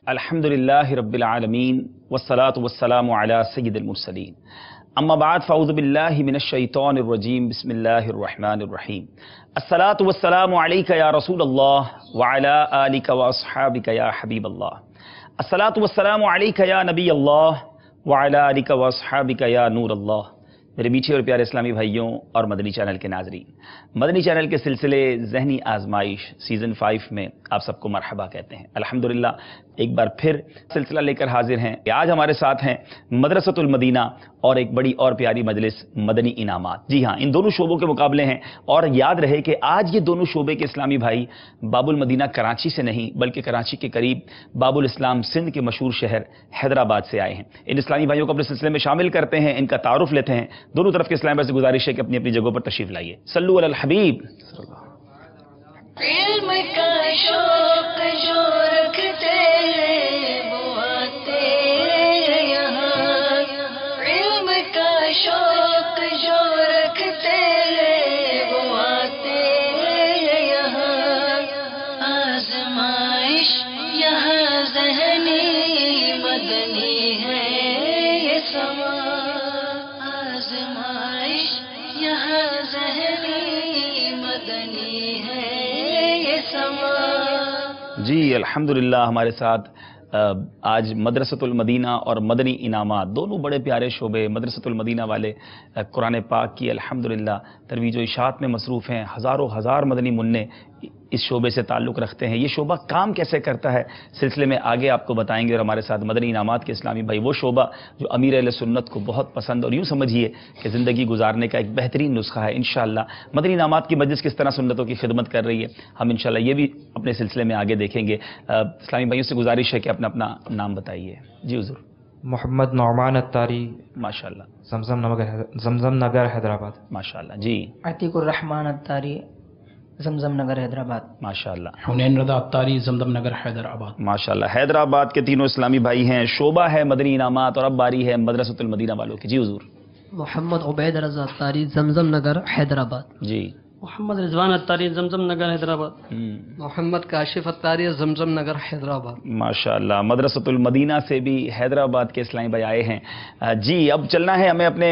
الحمدللہ رب العالمین والصلاة والسلام علی سید المرسلین اما بعد فاعوذ باللہ من الشیطان الرجیم بسم اللہ الرحمن الرحیم الصلاة والسلام علیک یا رسول اللہ وعلی آلک واصحابک یا حبیب اللہ الصلاة والسلام علیک یا نبی اللہ وعلی آلک واصحابک یا نور اللہ۔ میرے میٹھے اور پیارے اسلامی بھائیوں اور مدنی چینل کے ناظرین، مدنی چینل کے سلسلے ذہنی آزمائش سیزن 5 میں آپ سب کو مرحبا کہتے ہیں۔ الحمدللہ ایک بار پھر سلسلہ لے کر حاضر ہیں۔ آج ہمارے ساتھ ہیں مدرسۃ المدینہ اور ایک بڑی اور پیاری مجلس مدنی انعامات۔ جی ہاں، ان دونوں شعبوں کے مقابلے ہیں، اور یاد رہے کہ آج یہ دونوں شعبے کے اسلامی بھائی باب المدینہ کراچی سے نہیں بلکہ کراچی کے قریب باب الاسلام سندھ کے مشہور شہر حیدرآباد سے آئے ہیں۔ ان اسلامی بھائیوں کو اپنے سلسلے میں شامل کرتے ہیں، ان کا تعارف لیتے ہیں۔ دونوں طرف کے اسلامی بھائی سے گزارش ہے کہ اپنی اپنی جگہوں پر تشریف لائیے۔ صلو علی الحبیب۔ علم کا شوق جو رکھتے ہیں وہ آتے ہیں یہاں، علم کا شوق جو رکھتے ہیں وہ آتے ہیں یہاں، آزمائش یہاں ذہنی مدنی ہے یہ سما، آزمائش یہاں ذہنی مدنی ہے یہ سما۔ جی الحمدللہ ہمارے ساتھ آج مدرسۃ المدینہ اور مدنی انعامات دونوں بڑے پیارے شعبے۔ مدرسۃ المدینہ والے قرآن پاک کی الحمدللہ ترویج و اشاعت میں مصروف ہیں، ہزاروں ہزار مدنی منع اس شعبے سے تعلق رکھتے ہیں۔ یہ شعبہ کام کیسے کرتا ہے سلسلے میں آگے آپ کو بتائیں گے، اور ہمارے ساتھ مدنی انعامات کے اسلامی بھائی وہ شعبہ جو امیر اہل سنت کو بہت پسند اور یوں سمجھیے کہ زندگی گزارنے کا ایک بہترین نسخہ ہے۔ انشاءاللہ مدنی انعامات کی مجلس کس طرح سنتوں کی خدمت کر رہی ہے، ہم انشاءاللہ یہ بھی اپنے سلسلے میں آگے دیکھیں گے۔ اسلامی بھائیوں سے گزارش ہے کہ اپنا اپنا نام بتائیے۔ جی حضور۔ محمد نعمان اتاری، ماشاءاللہ۔ زمزم نگر حیدرآباد۔ ماشاءاللہ۔ جی عتیق الرحمان اتاری، زمزم نگر حیدرآباد۔ ماشاءاللہ۔ حنین رضا اتاری، زمزم نگر حیدرآباد۔ ماشاءاللہ۔ حیدرآباد کے تینوں اسلامی بھائی ہیں، شعبہ ہے مدنی انعامات، اور اب باری ہے مدرسۃ المدینہ والوں کی۔ جی حضور۔ محمد عبید رضا اتاری، زمزم نگر حیدرآباد۔ جی۔ محمد رضوان اتاری، زمزم نگر حیدرآباد۔ محمد کاشف اتاری، زمزم نگر حیدرآباد۔ ماشاءاللہ۔ مدرسۃ المدینہ سے بھی حیدرآباد کے اسلامی بھائی آئے ہیں۔ جی اب چلنا ہے ہمیں اپنے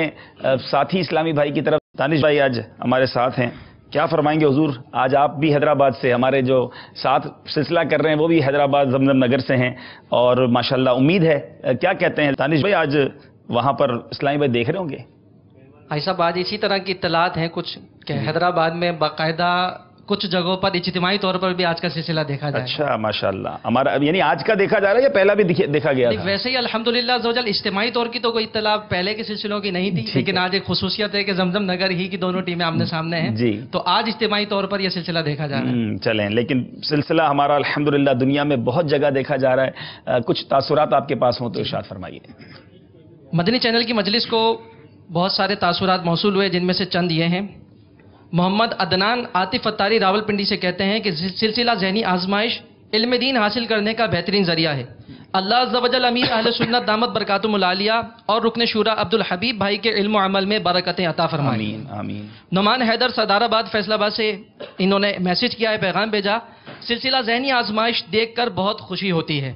ساتھی اسلامی بھائی کی طرف۔ دانش بھائی آج ہمارے ساتھ ہیں، کیا فرمائیں گے حضور؟ آج آپ بھی حیدرآباد سے، ہمارے جو ساتھ سلسلہ کر رہے ہیں وہ بھی حیدرآباد زمزم نگر سے ہیں، اور ماشاءاللہ امید ہے کیا کہتے ہیں دانش بھائی، آج وہاں پر اسلامی بھائی دیکھ رہے ہوں گے؟ ایسا بات اسی طرح کی اطلاعات ہیں کچھ کہ حیدرآباد میں باقاعدہ کچھ جگہوں پر اجتماعی طور پر بھی آج کا سلسلہ دیکھا جائے۔ اچھا ماشاءاللہ، ہمارا یعنی آج کا دیکھا جا رہا ہے یا پہلا بھی دیکھا گیا تھا؟ ویسے ہی الحمدللہ زوجل اجتماعی طور کی تو کوئی اطلاع پہلے کے سلسلوں کی نہیں تھی، لیکن آج ایک خصوصیت ہے کہ زمزم نگر ہی کی دونوں ٹیمیں آمنے سامنے ہیں، جی، تو آج اجتماعی طور پر یہ سلسلہ دیکھا جا رہا ہے۔ چلیں، لیکن سلسلہ ہمارا الحمدللہ دنیا میں بہت جگہ دیکھا جا رہا ہے، کچھ تاثرات آپ کے پاس ہوں تو ارشاد فرمائیے۔ مدنی چینل کی مجلس کو بہت سارے تاثرات موصول ہوئے، جن میں سے چند یہ ہیں۔ محمد عدنان عاطف اتاری راول پنڈی سے کہتے ہیں کہ سلسلہ ذہنی آزمائش علم دین حاصل کرنے کا بہترین ذریعہ ہے۔ اللہ عز و جل امیر اہل سنت دامت برکاتہم العالیہ اور رکن شورا عبدالحبیب بھائی کے علم و عمل میں برکتیں عطا فرمائیں۔ آمین آمین۔ نعمان حیدر صدار آباد فیصل آباد سے انہوں نے میسج کیا ہے، پیغام بھیجا، سلسلہ ذہنی آزمائش دیکھ کر بہت خوشی ہوتی ہے۔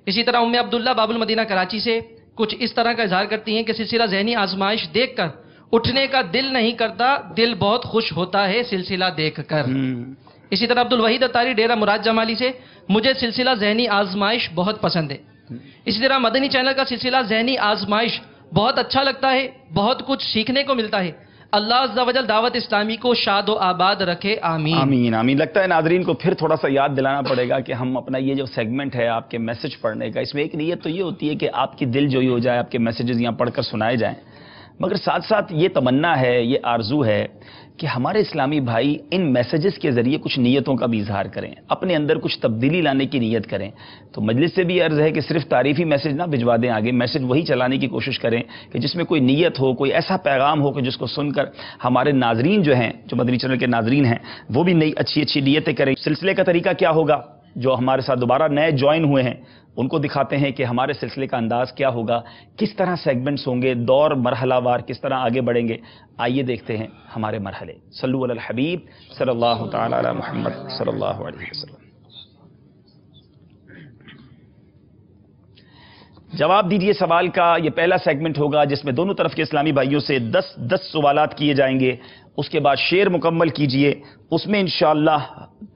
اسی طرح ام عبداللہ باب المدینہ کراچی سے کچھ اس طرح کا اظہار کرتی ہیں کہ سلسلہ ذہنی آزمائش دیکھ کر اٹھنے کا دل نہیں کرتا، دل بہت خوش ہوتا ہے سلسلہ دیکھ کر۔ اسی طرح عبدالوحید اتاری ڈیرہ مراد جمالی سے، مجھے سلسلہ ذہنی آزمائش بہت پسند ہے۔ اسی طرح مدنی چینل کا سلسلہ ذہنی آزمائش بہت اچھا لگتا ہے، بہت کچھ سیکھنے کو ملتا ہے۔ اللہ عز و جل دعوت اسلامی کو شاد و آباد رکھے، آمین آمین آمین۔ لگتا ہے ناظرین کو پھر تھوڑا سا یاد دلانا پڑے گا کہ ہم اپنا یہ جو سیگمنٹ ہے آپ کے میسج پڑھنے کا، اس میں ایک نیت تو یہ ہوتی ہے کہ آپ کی دل جوئی ہو جائے، آپ کے میسیجز یہاں پڑھ کر سنائے جائیں، مگر ساتھ ساتھ یہ تمنا ہے، یہ آرزو ہے کہ ہمارے اسلامی بھائی ان میسیجز کے ذریعے کچھ نیتوں کا بھی اظہار کریں، اپنے اندر کچھ تبدیلی لانے کی نیت کریں۔ تو مجلس سے بھی عرض ہے کہ صرف تعریفی میسیج نہ بھجوا دیں آگے، میسیج وہی چلانے کی کوشش کریں کہ جس میں کوئی نیت ہو، کوئی ایسا پیغام ہو کہ جس کو سن کر ہمارے ناظرین جو ہیں، جو مدنی چینل کے ناظرین ہیں، وہ بھی نئی اچھی نیتیں کریں۔ سلسلے کا طریقہ کیا ہوگا؟ جو ہمارے ساتھ دوبارہ نئے جوائن ہوئے ہیں ان کو دکھاتے ہیں کہ ہمارے سلسلے کا انداز کیا ہوگا، کس طرح سیگمنٹس ہوں گے، دور مرحلہ وار کس طرح آگے بڑھیں گے۔ آئیے دیکھتے ہیں ہمارے مرحلے۔ صلو علی الحبیب صلی اللہ تعالی علی محمد صلی اللہ علیہ وسلم۔ جواب دیجئے سوال کا یہ پہلا سیگمنٹ ہوگا جس میں دونوں طرف کے اسلامی بھائیوں سے 10 سوالات کیے جائیں گے۔ اس کے بعد شعر مکمل کیجئے، اس میں انشاءاللہ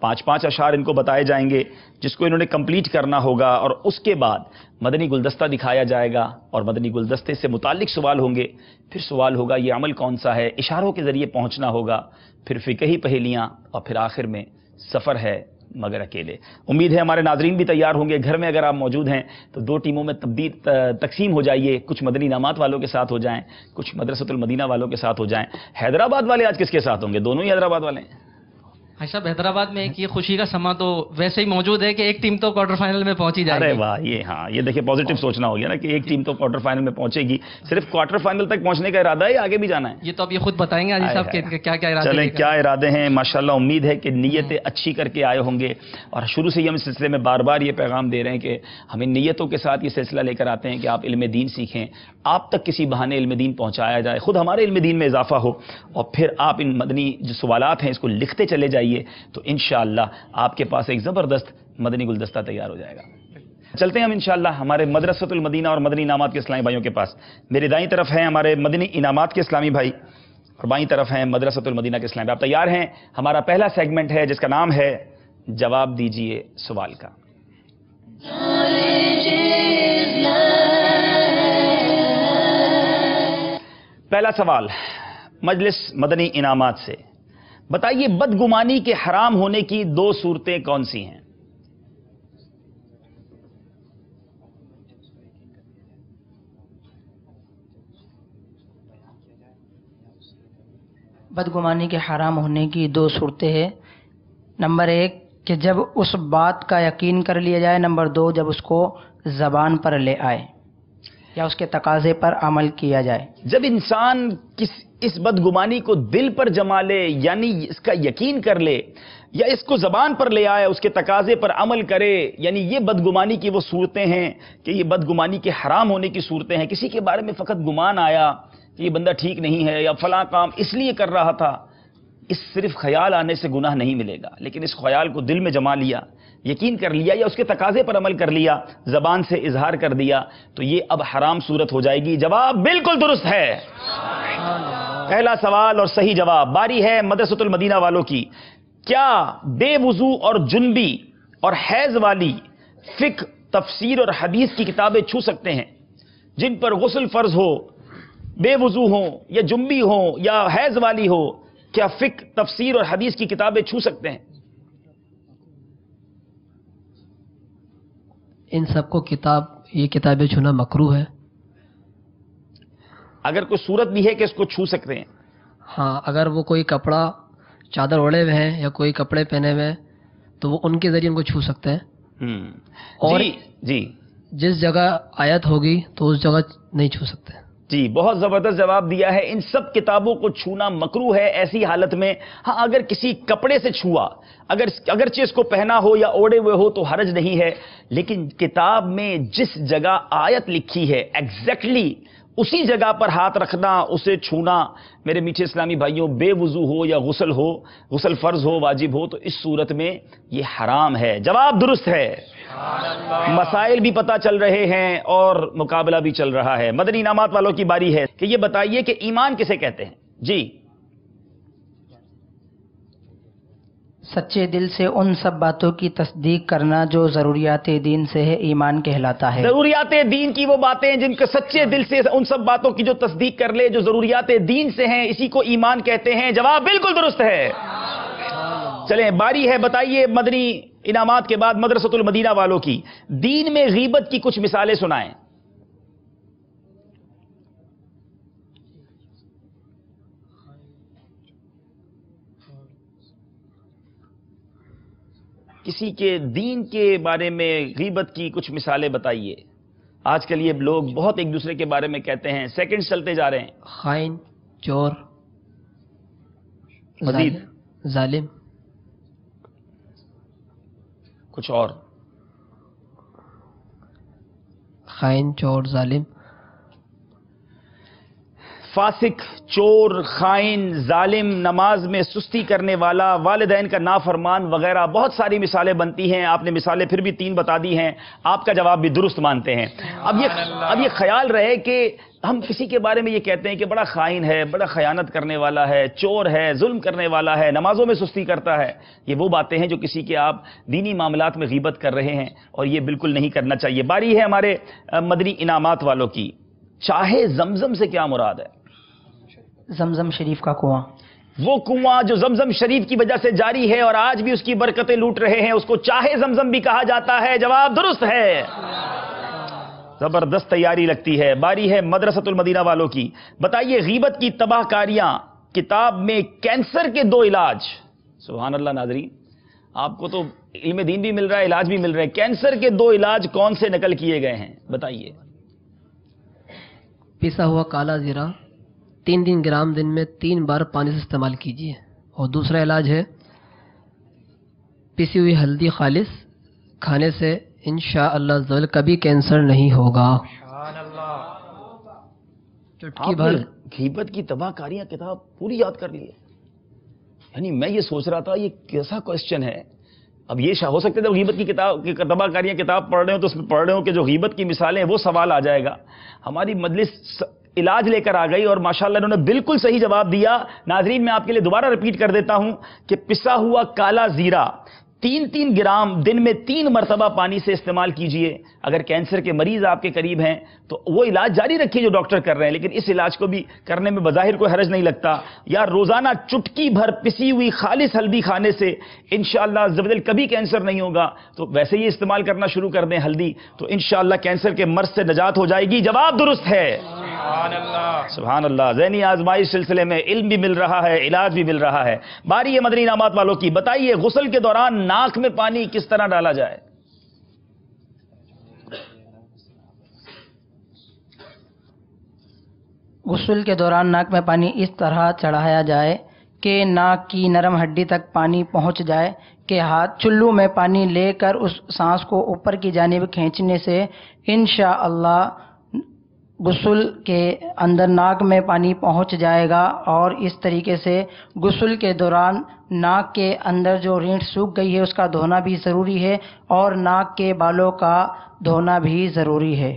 5 اشعار ان کو بتائے جائیں گے جس کو انہوں نے کمپلیٹ کرنا ہوگا، اور اس کے بعد مدنی گلدستہ دکھایا جائے گا اور مدنی گلدستے سے متعلق سوال ہوں گے۔ پھر سوال ہوگا یہ عمل کون سا ہے، اشاروں کے ذریعے پہنچنا ہوگا، پھر فقہی پہیلیاں، اور پھر آخر میں سفر ہے مگر اکیلے۔ امید ہے ہمارے ناظرین بھی تیار ہوں گے۔ گھر میں اگر آپ موجود ہیں تو 2 ٹیموں میں تقسیم ہو جائیے، کچھ مدنی انعامات والوں کے ساتھ ہو جائیں، کچھ مدرسۃ المدینہ والوں کے ساتھ ہو جائیں۔ حیدرآباد والے آج کس کے ساتھ ہوں گے؟ دونوں ہی حیدرآباد والے ہیں؟ بھائی صاحب حیدرآباد میں ایک یہ خوشی کا سما تو ویسے ہی موجود ہے کہ ایک ٹیم تو کوارٹر فائنل میں پہنچی جائے ارے گی۔ واہ، یہ دیکھیں پازیٹیو سوچنا ہو گیا نا کہ ایک ٹیم تو کوارٹر فائنل میں پہنچے گی۔ صرف کوارٹر فائنل تک پہنچنے کا ارادہ ہے، آگے بھی جانا ہے؟ یہ تو اب یہ خود بتائیں گے علی صاحب کہ کیا کیا ارادے چلیں لے کر۔ کیا ارادے ہیں؟ ماشاءاللہ امید ہے کہ نیتیں اچھی کر کے آئے ہوں گے، اور شروع سے ہی ہم اس سلسلے میں بار بار یہ پیغام دے رہے ہیں کہ ہم ان نیتوں کے ساتھ یہ سلسلہ لے کر آتے ہیں کہ آپ علم دین سیکھیں، آپ تک کسی بہانے علم دین پہنچایا جائے، خود ہمارے علم دین میں اضافہ ہو، اور پھر آپ ان مدنی جو سوالات ہیں اس کو لکھتے چلے جائیے تو انشاءاللہ آپ کے پاس ایک زبردست مدنی گلدستہ تیار ہو جائے گا۔ چلتے ہیں ہم انشاءاللہ ہمارے مدرسۃ المدینہ اور مدنی انعامات کے اسلامی بھائیوں کے پاس۔ میرے دائیں طرف ہیں ہمارے مدنی انعامات کے اسلامی بھائی، اور بائیں طرف ہیں مدرسۃ المدینہ کے اسلامی بھائی۔ آپ تیار ہیں؟ ہمارا پہلا سیگمنٹ ہے جس کا نام ہے جواب دیجئے سوال کا۔ پہلا سوال مجلس مدنی انعامات سے، بتائیے بدگمانی کے حرام ہونے کی 2 صورتیں کون سی ہیں؟ بدگمانی کے حرام ہونے کی 2 صورتیں ہیں۔ نمبر 1 کہ جب اس بات کا یقین کر لیا جائے، نمبر 2 جب اس کو زبان پر لے آئے یا اس کے تقاضے پر عمل کیا جائے۔ جب انسان اس بدگمانی کو دل پر جما لے، یعنی اس کا یقین کر لے، یا اس کو زبان پر لے آئے، اس کے تقاضے پر عمل کرے، یعنی یہ بدگمانی کی وہ صورتیں ہیں کہ یہ بدگمانی کے حرام ہونے کی صورتیں ہیں۔ کسی کے بارے میں فقط گمان آیا کہ یہ بندہ ٹھیک نہیں ہے یا فلاں کام اس لیے کر رہا تھا، اس صرف خیال آنے سے گناہ نہیں ملے گا، لیکن اس خیال کو دل میں جما لیا، یقین کر لیا، یا اس کے تقاضے پر عمل کر لیا، زبان سے اظہار کر دیا، تو یہ اب حرام صورت ہو جائے گی۔ جواب بالکل درست ہے، پہلا سوال اور صحیح جواب۔ باری ہے مدرسۃ المدینہ والوں کی۔ کیا بے وضو اور جنبی اور حیض والی فقہ، تفسیر اور حدیث کی کتابیں چھو سکتے ہیں؟ جن پر غسل فرض ہو، بے وضو ہوں یا جنبی ہوں یا حیض والی ہو، کیا فقہ، تفسیر اور حدیث کی کتابیں چھو سکتے ہیں؟ ان سب کو یہ کتابیں چھونا مکروہ ہے۔ اگر کوئی صورت بھی ہے کہ اس کو چھو سکتے ہیں؟ ہاں، اگر وہ کوئی کپڑا چادر اوڑے ہوئے ہیں یا کوئی کپڑے پہنے ہوئے ہیں تو وہ ان کے ذریعے ان کو چھو سکتے ہیں۔ اور جی جس جگہ آیت ہوگی تو اس جگہ نہیں چھو سکتے۔ جی، بہت زبردست جواب دیا ہے۔ ان سب کتابوں کو چھونا مکروہ ہے ایسی حالت میں، ہاں اگر کسی کپڑے سے چھوا، اگرچہ اس کو پہنا ہو یا اوڑے ہوئے ہو تو حرج نہیں ہے، لیکن کتاب میں جس جگہ آیت لکھی ہے ایگزیکٹلی اسی جگہ پر ہاتھ رکھنا، اسے چھونا، میرے میٹھے اسلامی بھائیوں، بے وضو ہو یا غسل فرض ہو، واجب ہو، تو اس صورت میں یہ حرام ہے۔ جواب درست ہے، مسائل بھی پتہ چل رہے ہیں اور مقابلہ بھی چل رہا ہے۔ مدنی انعامات والوں کی باری ہے کہ یہ بتائیے کہ ایمان کسے کہتے ہیں؟ جی، سچے دل سے ان سب باتوں کی تصدیق کرنا جو ضروریات دین سے ہے، ایمان کہلاتا ہے۔ ضروریات دین کی وہ باتیں جن کے سچے دل سے ان سب باتوں کی جو تصدیق کر لے جو ضروریات دین سے ہیں، اسی کو ایمان کہتے ہیں۔ جواب بالکل درست ہے۔ چلیں باری ہے، بتائیے مدنی انعامات کے بعد مدرسۃ المدینہ والوں کی، دین میں غیبت کی کچھ مثالیں سنائیں۔ کسی کے دین کے بارے میں غیبت کی کچھ مثالیں بتائیے. آج کل یہ لوگ بہت ایک دوسرے کے بارے میں کہتے ہیں، سیکنڈ چلتے جا رہے ہیں. خائن، چور، مزید ظالم، کچھ اور؟ خائن، چور، ظالم، فاسق، چور، خائن، ظالم، نماز میں سستی کرنے والا، والدین کا نافرمان وغیرہ بہت ساری مثالیں بنتی ہیں. آپ نے مثالیں پھر بھی 3 بتا دی ہیں. آپ کا جواب بھی درست مانتے ہیں. اب یہ خیال رہے کہ ہم کسی کے بارے میں یہ کہتے ہیں کہ بڑا خائن ہے، بڑا خیانت کرنے والا ہے، چور ہے، ظلم کرنے والا ہے، نمازوں میں سستی کرتا ہے. یہ وہ باتیں ہیں جو کسی کے آپ دینی معاملات میں غیبت کر رہے ہیں، اور یہ بالکل نہیں کرنا چاہیے. باری ہے ہمارے مدنی انعامات والوں کی. چاہے زمزم سے کیا مراد ہے؟ زمزم شریف کا کنواں. وہ کنواں جو زمزم شریف کی وجہ سے جاری ہے اور آج بھی اس کی برکتیں لوٹ رہے ہیں، اس کو چاہے زمزم بھی کہا جاتا ہے. جواب درست ہے. زبردست تیاری لگتی ہے. باری ہے مدرسۃ المدینہ والوں کی. بتائیے غیبت کی تباہ کاریاں کتاب میں کینسر کے 2 علاج. سبحان اللہ ناظرین، آپ کو تو علم دین بھی مل رہا ہے، علاج بھی مل رہا ہے. کینسر کے 2 علاج کون سے نقل کیے گئے ہیں بتائیے؟ پسا ہوا کالا زیرہ 3 گرام دن میں 3 بار پانی سے استعمال کیجیے. اور دوسرا علاج ہے پسی ہوئی ہلدی خالص، کھانے سے انشاءاللہ عزوجل کبھی کینسر نہیں ہوگا. چٹکی بھر. غیبت کی تباہ کاریاں کتاب پوری یاد کر لی ہے. یعنی میں یہ سوچ رہا تھا یہ کیسا کوشچن ہے. اب یہ ہو سکتا ہے غیبت کی کتاب کی تباہ کاریاں کتاب پڑھ رہے ہوں تو اس میں پڑھ رہے ہوں کہ جو غیبت کی مثالیں ہیں وہ سوال آ جائے گا. ہماری مجلس علاج لے کر آ گئی اور ماشاءاللہ انہوں نے بالکل صحیح جواب دیا. ناظرین میں آپ کے لیے دوبارہ رپیٹ کر دیتا ہوں کہ پسا ہوا کالا زیرہ 3 گرام دن میں 3 مرتبہ پانی سے استعمال کیجئے. اگر کینسر کے مریض آپ کے قریب ہیں تو وہ علاج جاری رکھیے جو ڈاکٹر کر رہے ہیں، لیکن اس علاج کو بھی کرنے میں بظاہر کوئی حرج نہیں لگتا. یا روزانہ چٹکی بھر پسی ہوئی خالص ہلدی کھانے سے انشاءاللہ عزوجل کبھی کینسر نہیں ہوگا. تو ویسے ہی استعمال کرنا شروع کر دیں ہلدی تو انشاءاللہ کینسر کے مرض سے نجات ہو جائے گی. جواب درست ہے. سبحان اللہ. ذہنی آزمائش سلسلے میں علم بھی مل رہا ہے، علاج بھی مل رہا ہے. باری ہے مدنی انعامات والوں کی. بتائیے غسل کے دوران ناک میں پانی کس طرح ڈالا جائے؟ غسل کے دوران ناک میں پانی اس طرح چڑھایا جائے کہ ناک کی نرم ہڈی تک پانی پہنچ جائے کہ ہاتھ چلو میں پانی لے کر اس سانس کو اوپر کی جانب کھینچنے سے انشاءاللہ غسل کے اندر ناک میں پانی پہنچ جائے گا. اور اس طریقے سے غسل کے دوران ناک کے اندر جو رینٹ سوکھ گئی ہے اس کا دھونا بھی ضروری ہے اور ناک کے بالوں کا دھونا بھی ضروری ہے.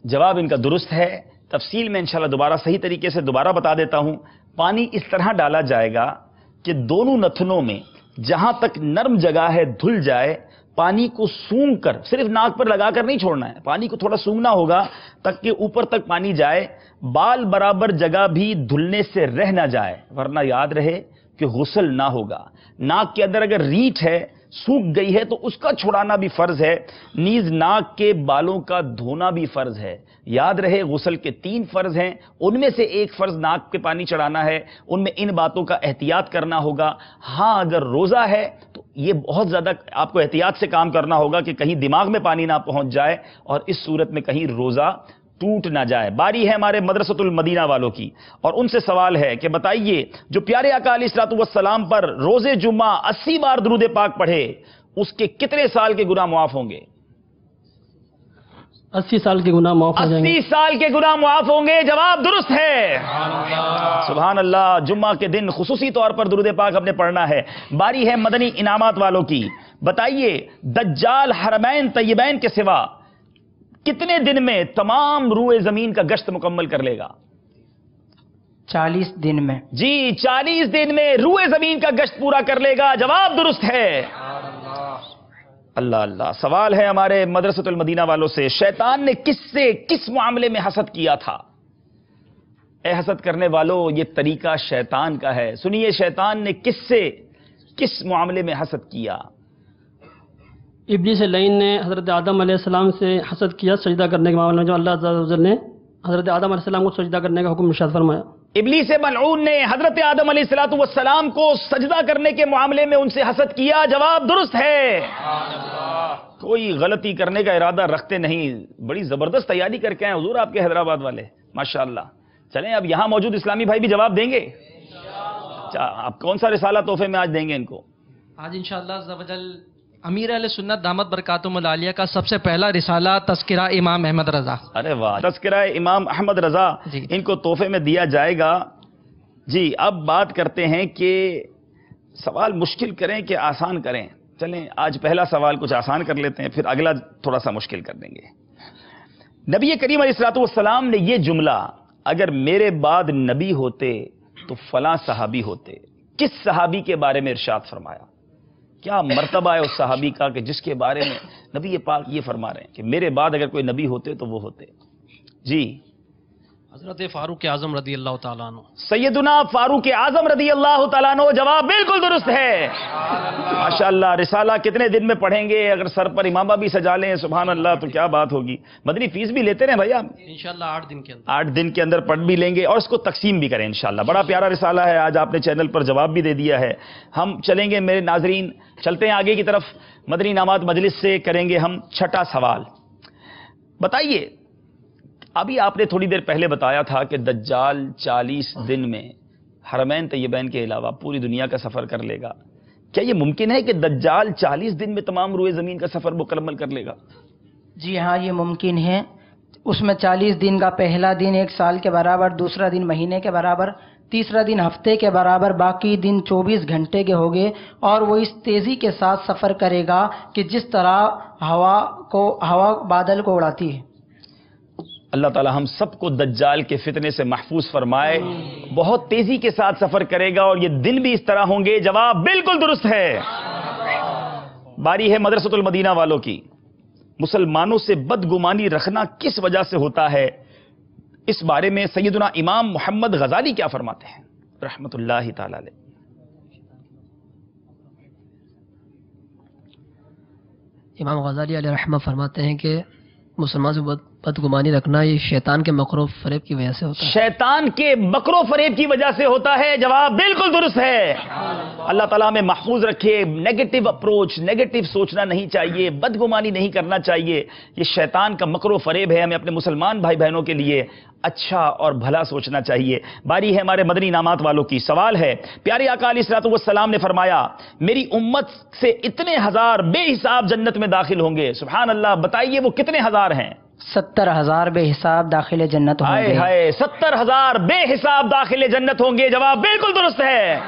جواب ان کا درست ہے. تفصیل میں انشاءاللہ دوبارہ صحیح طریقے سے دوبارہ بتا دیتا ہوں. پانی اس طرح ڈالا جائے گا کہ دونوں نتنوں میں جہاں تک نرم جگہ ہے دھل جائے. پانی کو سونگ کر، صرف ناک پر لگا کر نہیں چھوڑنا ہے، پانی کو تھوڑا سونگنا ہوگا تک کہ اوپر تک پانی جائے. بال برابر جگہ بھی دھلنے سے رہ نہ جائے ورنہ یاد رہے کہ غسل نہ ہوگا. ناک کے اندر اگر ریٹھ ہے سوکھ گئی ہے تو اس کا چھڑانا بھی فرض ہے. نیز ناک کے بالوں کا دھونا بھی فرض ہے. یاد رہے غسل کے 3 فرض ہیں، ان میں سے ایک فرض ناک پہ پانی چڑھانا ہے. ان میں ان باتوں کا احتیاط کرنا ہوگا. ہاں اگر روزہ ہے تو یہ بہت زیادہ آپ کو احتیاط سے کام کرنا ہوگا کہ کہیں دماغ میں پانی نہ پہنچ جائے اور اس صورت میں کہیں روزہ ٹوٹ نہ جائے. باری ہے ہمارے مدرسۃ المدینہ والوں کی اور ان سے سوال ہے کہ بتائیے جو پیارے آقا علیہ الصلوۃ والسلام پر روز جمعہ 80 بار درود پاک پڑھے اس کے کتنے سال کے گناہ معاف ہوں گے؟ 80 سال کے گناہ معاف ہو جائیں گے. 80 سال کے گناہ معاف ہوں گے. جواب درست ہے. سبحان اللہ. جمعہ کے دن خصوصی طور پر درود پاک ہم نے پڑھنا ہے. باری ہے مدنی انعامات والوں کی. بتائیے دجال حرمین طیبین کے سوا کتنے دن میں تمام روئے زمین کا گشت مکمل کر لے گا؟ 40 دن میں. جی 40 دن میں روئے زمین کا گشت پورا کر لے گا. جواب درست ہے. اللہ اللہ. سوال ہے ہمارے مدرسۃ المدینہ والوں سے. شیطان نے کس معاملے میں حسد کیا تھا؟ اے حسد کرنے والوں یہ طریقہ شیطان کا ہے. سنیے شیطان نے کس معاملے میں حسد کیا؟ ابلیس لعین نے حضرت آدم علیہ السلام سے حسد کیا سجدہ کرنے کے معاملے میں، جو اللہ عز و جل نے حضرت آدم علیہ السلام کو سجدہ کرنے کا حکم ارشاد فرمایا. ابلیس ملعون نے حضرت آدم علیہ الصلوۃ والسلام کو سجدہ کرنے کے معاملے میں ان سے حسد کیا؟ جواب درست ہے. کوئی غلطی کرنے کا ارادہ رکھتے نہیں. بڑی زبردست تیاری کر کے آئے حضور آپ کے حیدرآباد والے، ماشاءاللہ. چلیں اب یہاں موجود اسلامی بھائی بھی جواب دیں گے. آپ کون سا رسالہ تحفے میں آج دیں گے ان کو؟ آج انشاءاللہ عز و جل امیر اہل سنت دامت برکاتہم العالیہ کا سب سے پہلا رسالہ تذکرہ امام احمد رضا. ارے واہ، تذکرہ امام احمد رضا جی. ان کو تحفے میں دیا جائے گا. جی اب بات کرتے ہیں کہ سوال مشکل کریں کہ آسان کریں. چلیں آج پہلا سوال کچھ آسان کر لیتے ہیں، پھر اگلا تھوڑا سا مشکل کر دیں گے. نبی کریم علیہ الصلوۃ والسلام نے یہ جملہ، اگر میرے بعد نبی ہوتے تو فلاں صحابی ہوتے، کس صحابی کے بارے میں ارشاد فرمایا؟ کیا مرتبہ ہے اس صحابی کا کہ جس کے بارے میں نبی پاک یہ فرما رہے ہیں کہ میرے بعد اگر کوئی نبی ہوتے تو وہ ہوتے؟ جی حضرت فاروق اعظم رضی اللہ تعالیٰ عنہ. سیدنا فاروق اعظم رضی اللہ تعالیٰ عنہ. جواب بالکل درست ہے. ماشاءاللہ. رسالہ کتنے دن میں پڑھیں گے؟ اگر سر پر امامہ بھی سجا لیں سبحان اللہ تو کیا بات ہوگی. مدنی فیس بھی لیتے رہے بھیا، انشاءاللہ 8 دن کے اندر 8 دن کے اندر پڑھ بھی لیں گے اور اس کو تقسیم بھی کریں انشاءاللہ. بڑا پیارا رسالہ ہے، آج آپ نے چینل پر جواب بھی دے دیا ہے. ہم چلیں گے میرے ناظرین، چلتے ہیں آگے کی طرف. مدنی انعامات مجلس سے کریں گے ہم چھٹا سوال. بتائیے، ابھی آپ نے تھوڑی دیر پہلے بتایا تھا کہ دجال 40 دن میں حرمین طیبین کے علاوہ پوری دنیا کا سفر کر لے گا. کیا یہ ممکن ہے کہ دجال 40 دن میں تمام روئے زمین کا سفر مکمل کر لے گا؟ جی ہاں یہ ممکن ہے. اس میں 40 دن کا پہلا دن 1 سال کے برابر، دوسرا دن مہینے کے برابر، تیسرا دن ہفتے کے برابر، باقی دن 24 گھنٹے کے ہوں گے. اور وہ اس تیزی کے ساتھ سفر کرے گا کہ جس طرح ہوا بادل کو اڑاتی ہے. اللہ تعالی ہم سب کو دجال کے فتنے سے محفوظ فرمائے. بہت تیزی کے ساتھ سفر کرے گا اور یہ دن بھی اس طرح ہوں گے. جواب بالکل درست ہے. باری ہے مدرسۃ المدینہ والوں کی. مسلمانوں سے بدگمانی رکھنا کس وجہ سے ہوتا ہے؟ اس بارے میں سیدنا امام محمد غزالی کیا فرماتے ہیں رحمت اللہ تعالی علیہ؟ امام غزالی علیہ رحمہ فرماتے ہیں کہ مسلمان سے بدگمانی رکھنا یہ شیطان کے مکر و فریب کی وجہ سے ہوتا ہے. شیطان کے مکر و فریب کی وجہ سے ہوتا ہے. جواب بالکل درست ہے. اللہ تعالیٰ میں محفوظ رکھے. نیگیٹو اپروچ، نیگیٹو سوچنا نہیں چاہیے، بدگمانی نہیں کرنا چاہیے. یہ شیطان کا مکر و فریب ہے. ہمیں اپنے مسلمان بھائی بہنوں کے لیے اچھا اور بھلا سوچنا چاہیے. باری ہے ہمارے مدنی انعامات والوں کی. سوال ہے، پیارے آقا علیہ الصلوۃ والسلام نے فرمایا میری امت سے اتنے ہزار بے حساب جنت میں داخل ہوں گے. سبحان اللہ. بتائیے وہ کتنے ہزار ہیں؟ 70,000 بے حساب داخل جنت ہوں گے. ہائے 70,000 بے حساب داخل جنت ہوں گے. جواب بالکل درست ہے.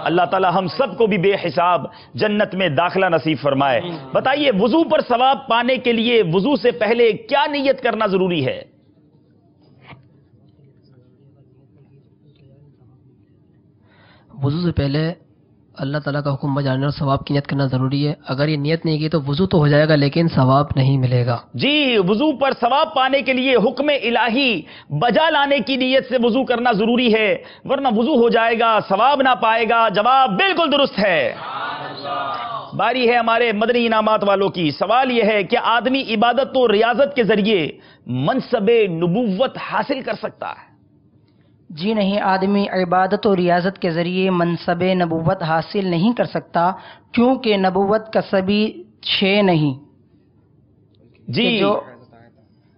اللہ تعالی ہم سب کو بھی بے حساب جنت میں داخلہ نصیب فرمائے. بتائیے وضو پر ثواب پانے کے لیے وضو سے پہلے کیا نیت کرنا ضروری ہے؟ وضو سے پہلے اللہ تعالیٰ کا حکم بجانے اور ثواب کی نیت کرنا ضروری ہے. اگر یہ نیت نہیں کی تو وضو تو ہو جائے گا لیکن ثواب نہیں ملے گا. جی وضو پر ثواب پانے کے لیے حکم الہی بجا لانے کی نیت سے وضو کرنا ضروری ہے، ورنہ وضو ہو جائے گا ثواب نہ پائے گا. جواب بالکل درست ہے. باری ہے ہمارے مدنی انعامات والوں کی. سوال یہ ہے کہ آدمی عبادت و ریاضت کے ذریعے منصب نبوت حاصل کر سکتا ہے؟ جی نہیں، آدمی عبادت و ریاضت کے ذریعے منصب نبوت حاصل نہیں کر سکتا، کیونکہ نبوت کسبی شے نہیں جی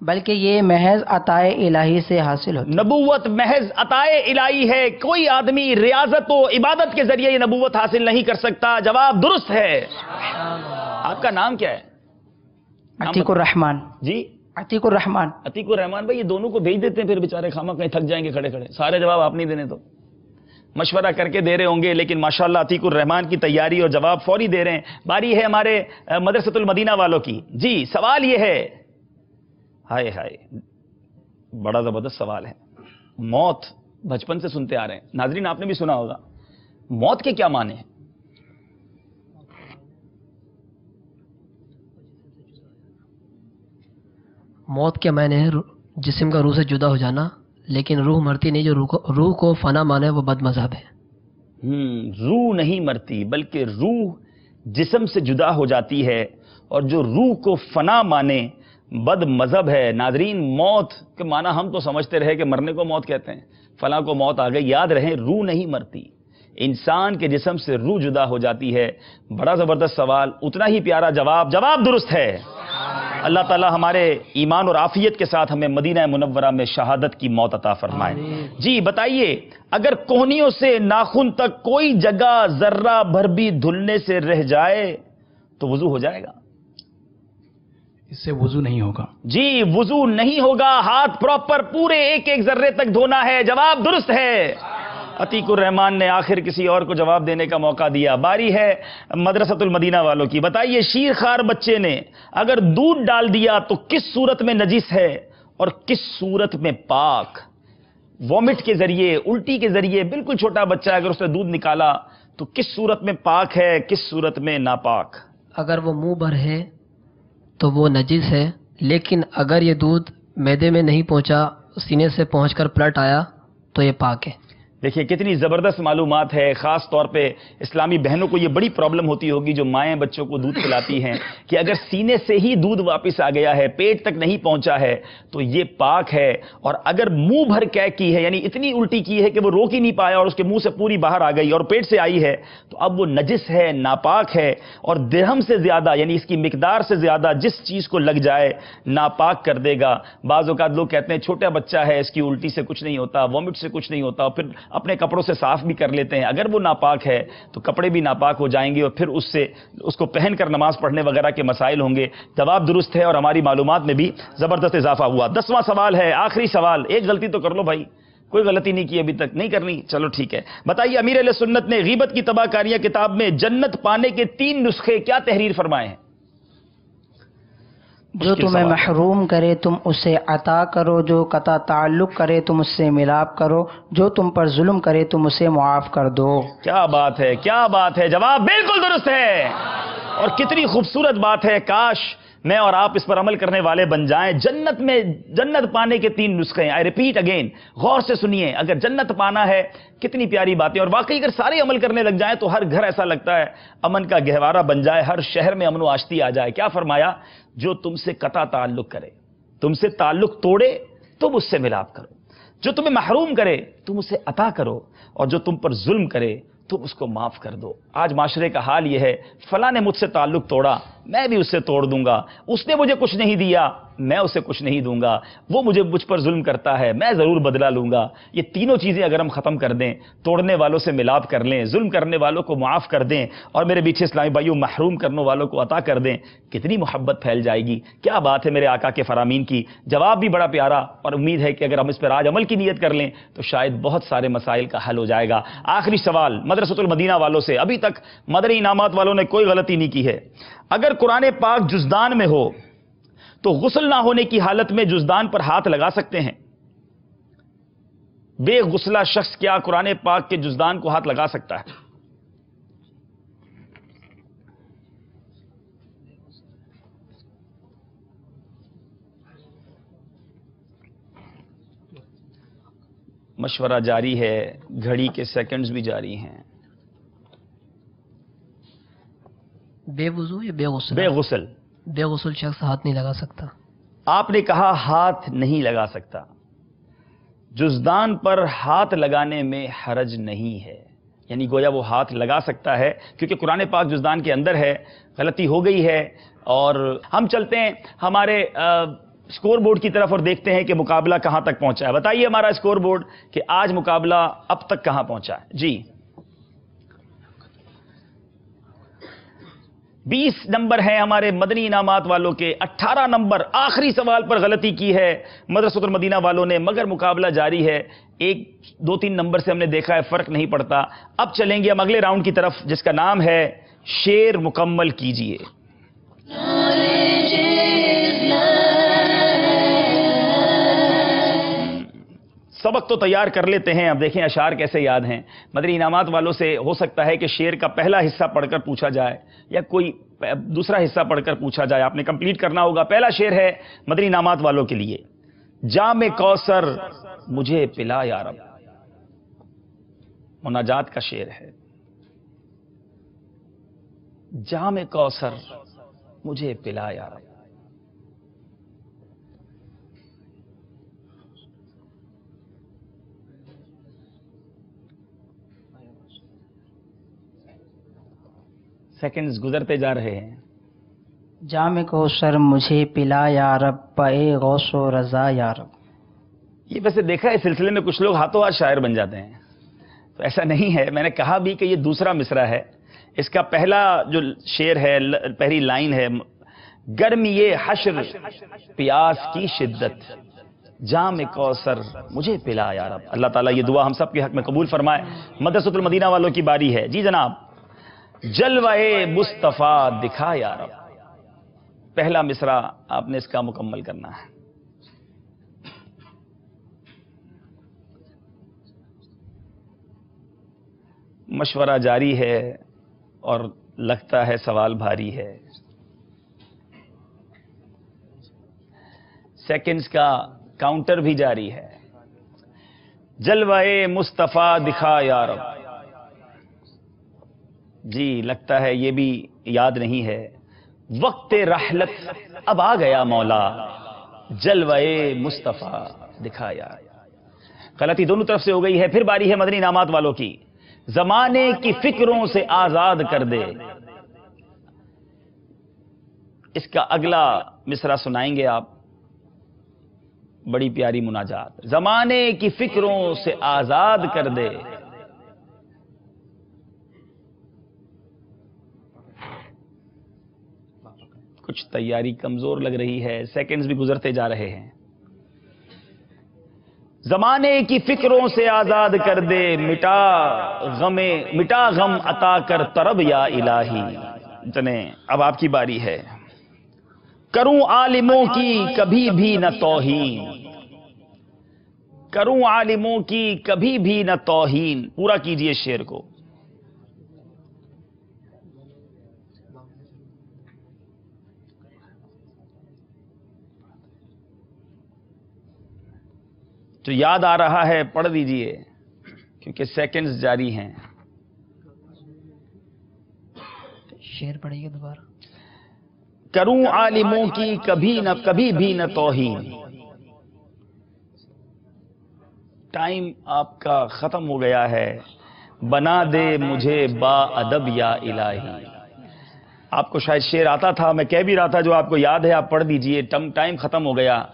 بلکہ یہ محض عطائے الہی سے حاصل ہوتی ہے. نبوت محض عطائے الہی ہے. کوئی آدمی ریاضت و عبادت کے ذریعے یہ نبوت حاصل نہیں کر سکتا. جواب درست ہے. آپ کا نام کیا ہے؟ عتیق الرحمان. جی عتیق الرحمان. عتیق الرحمان بھائی یہ دونوں کو بھیج دیتے ہیں، پھر بیچارے خامہ کہیں تھک جائیں گے کھڑے کھڑے. سارے جواب آپ نہیں دینے تو مشورہ کر کے دے رہے ہوں گے، لیکن ماشاءاللہ عتیق الرحمان کی تیاری اور جواب فوری دے رہے ہیں. باری ہے ہمارے مدرسۃ المدینہ والوں کی. جی سوال یہ ہے، ہائے ہائے بڑا زبردست سوال ہے. موت بچپن سے سنتے آ رہے ہیں، ناظرین آپ نے بھی سنا ہوگا. موت کے کیا معنی ہیں؟ موت کے معنی ہے جسم کا روح سے جدا ہو جانا، لیکن روح مرتی نہیں. جو روح کو فنا مانے وہ بد مذہب ہے. روح نہیں مرتی بلکہ روح جسم سے جدا ہو جاتی ہے، اور جو روح کو فنا مانے بد مذہب ہے. ناظرین موت کے معنی ہم تو سمجھتے رہے کہ مرنے کو موت کہتے ہیں، فلاں کو موت آ گئی. یاد رہے روح نہیں مرتی, انسان کے جسم سے روح جدا ہو جاتی ہے. بڑا زبردست سوال, اتنا ہی پیارا جواب, جواب درست ہے. اللہ تعالی ہمارے ایمان اور عافیت کے ساتھ ہمیں مدینہ منورہ میں شہادت کی موت عطا فرمائے. جی بتائیے, اگر کوہنیوں سے ناخن تک کوئی جگہ ذرہ بھر بھی دھلنے سے رہ جائے تو وضو ہو جائے گا؟ اس سے وضو نہیں ہوگا. جی وضو نہیں ہوگا, ہاتھ پراپر پورے ایک ایک ذرے تک دھونا ہے. جواب درست ہے. عتیق الرحمان نے آخر کسی اور کو جواب دینے کا موقع دیا. باری ہے مدرسۃ المدینہ والوں کی. بتائیے, شیر خوار بچے نے اگر دودھ ڈال دیا تو کس صورت میں نجس ہے اور کس صورت میں پاک؟ وومٹ کے ذریعے, الٹی کے ذریعے, بالکل چھوٹا بچہ اگر اس نے دودھ نکالا تو کس صورت میں پاک ہے, کس صورت میں ناپاک؟ اگر وہ منہ بھر ہے تو وہ نجس ہے, لیکن اگر یہ دودھ معدے میں نہیں پہنچا, سینے سے پہنچ کر پلٹ آیا تو یہ پاک ہے. دیکھیے کتنی زبردست معلومات ہے. خاص طور پہ اسلامی بہنوں کو یہ بڑی پرابلم ہوتی ہوگی جو مائیں بچوں کو دودھ پلاتی ہیں کہ اگر سینے سے ہی دودھ واپس آ گیا ہے, پیٹ تک نہیں پہنچا ہے تو یہ پاک ہے. اور اگر منہ بھر کی ہے, یعنی اتنی الٹی کی ہے کہ وہ روک ہی نہیں پایا اور اس کے منہ سے پوری باہر آ گئی اور پیٹ سے آئی ہے, تو اب وہ نجس ہے, ناپاک ہے. اور درہم سے زیادہ, یعنی اس کی مقدار سے زیادہ جس چیز کو لگ جائے ناپاک کر دے گا. بعض اوقات لوگ کہتے ہیں چھوٹا بچہ ہے, اس کی الٹی سے کچھ نہیں ہوتا, وومٹ سے کچھ نہیں ہوتا, پھر اپنے کپڑوں سے صاف بھی کر لیتے ہیں. اگر وہ ناپاک ہے تو کپڑے بھی ناپاک ہو جائیں گے اور پھر اس کو پہن کر نماز پڑھنے وغیرہ کے مسائل ہوں گے. جواب درست ہے اور ہماری معلومات میں بھی زبردست اضافہ ہوا. 10واں سوال ہے, آخری سوال. ایک غلطی تو کر لو بھائی, کوئی غلطی نہیں کی ابھی تک, نہیں کرنی, چلو ٹھیک ہے. بتائیے, امیر اہل سنت نے غیبت کی تباہ کاریاں کتاب میں جنت پانے کے 3 نسخے کیا تحریر فرمائے ہیں؟ جو تمہیں محروم کرے تم اسے عطا کرو, جو قطع تعلق کرے تم اس سے ملاپ کرو, جو تم پر ظلم کرے تم اسے معاف کر دو. کیا بات ہے, کیا بات ہے, جواب بالکل درست ہے. اور کتنی خوبصورت بات ہے, کاش میں اور آپ اس پر عمل کرنے والے بن جائیں. جنت میں جنت پانے کے 3 نسخے ہیں. آئی ریپیٹ اگین, غور سے سنیے. اگر جنت پانا ہے, کتنی پیاری باتیں, اور واقعی اگر سارے عمل کرنے لگ جائیں تو ہر گھر ایسا لگتا ہے امن کا گہوارہ بن جائے, ہر شہر میں امن و آشتی آ جائے. کیا فرمایا؟ جو تم سے قطع تعلق کرے, تم سے تعلق توڑے, تم اس سے ملاپ کرو. جو تمہیں محروم کرے تم اسے عطا کرو, اور جو تم پر ظلم کرے تم اس کو معاف کر دو. آج معاشرے کا حال یہ ہے, فلاں نے مجھ سے تعلق توڑا, میں بھی اس سے توڑ دوں گا. اس نے مجھے کچھ نہیں دیا, میں اسے کچھ نہیں دوں گا. وہ مجھ پر ظلم کرتا ہے, میں ضرور بدلہ لوں گا. یہ تینوں چیزیں اگر ہم ختم کر دیں, توڑنے والوں سے ملاپ کر لیں, ظلم کرنے والوں کو معاف کر دیں, اور میرے پیچھے اسلامی بھائیوں محروم کرنے والوں کو عطا کر دیں, کتنی محبت پھیل جائے گی. کیا بات ہے میرے آقا کے فرامین کی. جواب بھی بڑا پیارا, اور امید ہے کہ اگر ہم اس پر آج عمل کی نیت کر لیں تو شاید بہت سارے مسائل کا حل ہو جائے گا. آخری سوال مدرسۃ المدینہ والوں سے. ابھی تک مدنی انعامات والوں نے کوئی غلطی نہیں کی ہے. اگر قرآن پاک جزدان میں ہو تو غسل نہ ہونے کی حالت میں جزدان پر ہاتھ لگا سکتے ہیں؟ بے غسلہ شخص کیا قرآن پاک کے جزدان کو ہاتھ لگا سکتا ہے؟ مشورہ جاری ہے, گھڑی کے سیکنڈز بھی جاری ہیں. بے وضو یا بے غسل؟ بے غسل. بے غسل شخص ہاتھ نہیں لگا سکتا. آپ نے کہا ہاتھ نہیں لگا سکتا. جزدان پر ہاتھ لگانے میں حرج نہیں ہے, یعنی گویا وہ ہاتھ لگا سکتا ہے کیونکہ قرآن پاک جزدان کے اندر ہے. غلطی ہو گئی ہے, اور ہم چلتے ہیں ہمارے اسکور بورڈ کی طرف اور دیکھتے ہیں کہ مقابلہ کہاں تک پہنچا ہے. بتائیے ہمارا اسکور بورڈ کہ آج مقابلہ اب تک کہاں پہنچا ہے. جی 20 نمبر ہیں ہمارے مدنی انعامات والوں کے, 18 نمبر. آخری سوال پر غلطی کی ہے مدرسۃ المدینہ والوں نے, مگر مقابلہ جاری ہے. 1-2-3 نمبر سے ہم نے دیکھا ہے فرق نہیں پڑتا. اب چلیں گے ہم اگلے راؤنڈ کی طرف جس کا نام ہے شعر مکمل کیجئے. سبق تو تیار کر لیتے ہیں, اب دیکھیں اشعار کیسے یاد ہیں. مدنی انعامات والوں سے ہو سکتا ہے کہ شعر کا پہلا حصہ پڑھ کر پوچھا جائے یا کوئی دوسرا حصہ پڑھ کر پوچھا جائے. آپ نے کمپلیٹ کرنا ہوگا. پہلا شعر ہے مدنی انعامات والوں کے لیے. جام کوثر مجھے پلا یا رب, مناجات کا شعر ہے. جام کوثر مجھے پلا یا رب. سیکنڈز گزرتے جا رہے ہیں. جام کوثر مجھے پلا یا رب، پے غوث و رضا یا رب. یہ ویسے دیکھا ہے سلسلے میں کچھ لوگ ہاتھوں ہاتھ شاعر بن جاتے ہیں، تو ایسا نہیں ہے. میں نے کہا بھی کہ یہ دوسرا مصرع ہے. اس کا پہلا جو شعر ہے، پہلی لائن ہے، گرمی حشر پیاس کی شدت، جام کوثر مجھے پلا یا رب. اللہ تعالیٰ یہ دعا ہم سب کے حق میں قبول فرمائے. مدرسۃ المدینہ والوں کی باری ہے. جی جناب. جلوہ مصطفیٰ دکھا یا رب. پہلا مصرع آپ نے اس کا مکمل کرنا ہے. مشورہ جاری ہے اور لگتا ہے سوال بھاری ہے. سیکنڈز کا کاؤنٹر بھی جاری ہے. جلوہ مصطفیٰ دکھا یا رب. جی لگتا ہے یہ بھی یاد نہیں ہے. وقت رحلت اب آ گیا مولا، جلوہ مصطفیٰ دکھا یا رب. غلطی دونوں طرف سے ہو گئی ہے. پھر باری ہے مدنی انعامات والوں کی. زمانے کی فکروں سے آزاد کر دے. اس کا اگلا مصرع سنائیں گے آپ. بڑی پیاری مناجات. زمانے کی فکروں سے آزاد کر دے. کچھ تیاری کمزور لگ رہی ہے. سیکنڈز بھی گزرتے جا رہے ہیں. زمانے کی فکروں سے آزاد کر دے، مٹا غم عطا کر طرب یا الہی. چلیں اب آپ کی باری ہے. کروں عالموں کی کبھی بھی نہ توہین، کروں عالموں کی کبھی بھی نہ توہین. پورا کیجئے شعر کو. جو یاد آ رہا ہے پڑھ دیجئے کیونکہ سیکنڈز جاری ہیں. شعر پڑھیے دوبارہ. کروں عالموں کی کبھی بھی نہ توہین. ٹائم آپ کا ختم ہو گیا ہے. بنا دے مجھے با ادب یا الہی. آپ کو شاید شعر آتا تھا، میں کہہ بھی رہا تھا جو آپ کو یاد ہے آپ پڑھ دیجئے. ٹائم ختم ہو گیا.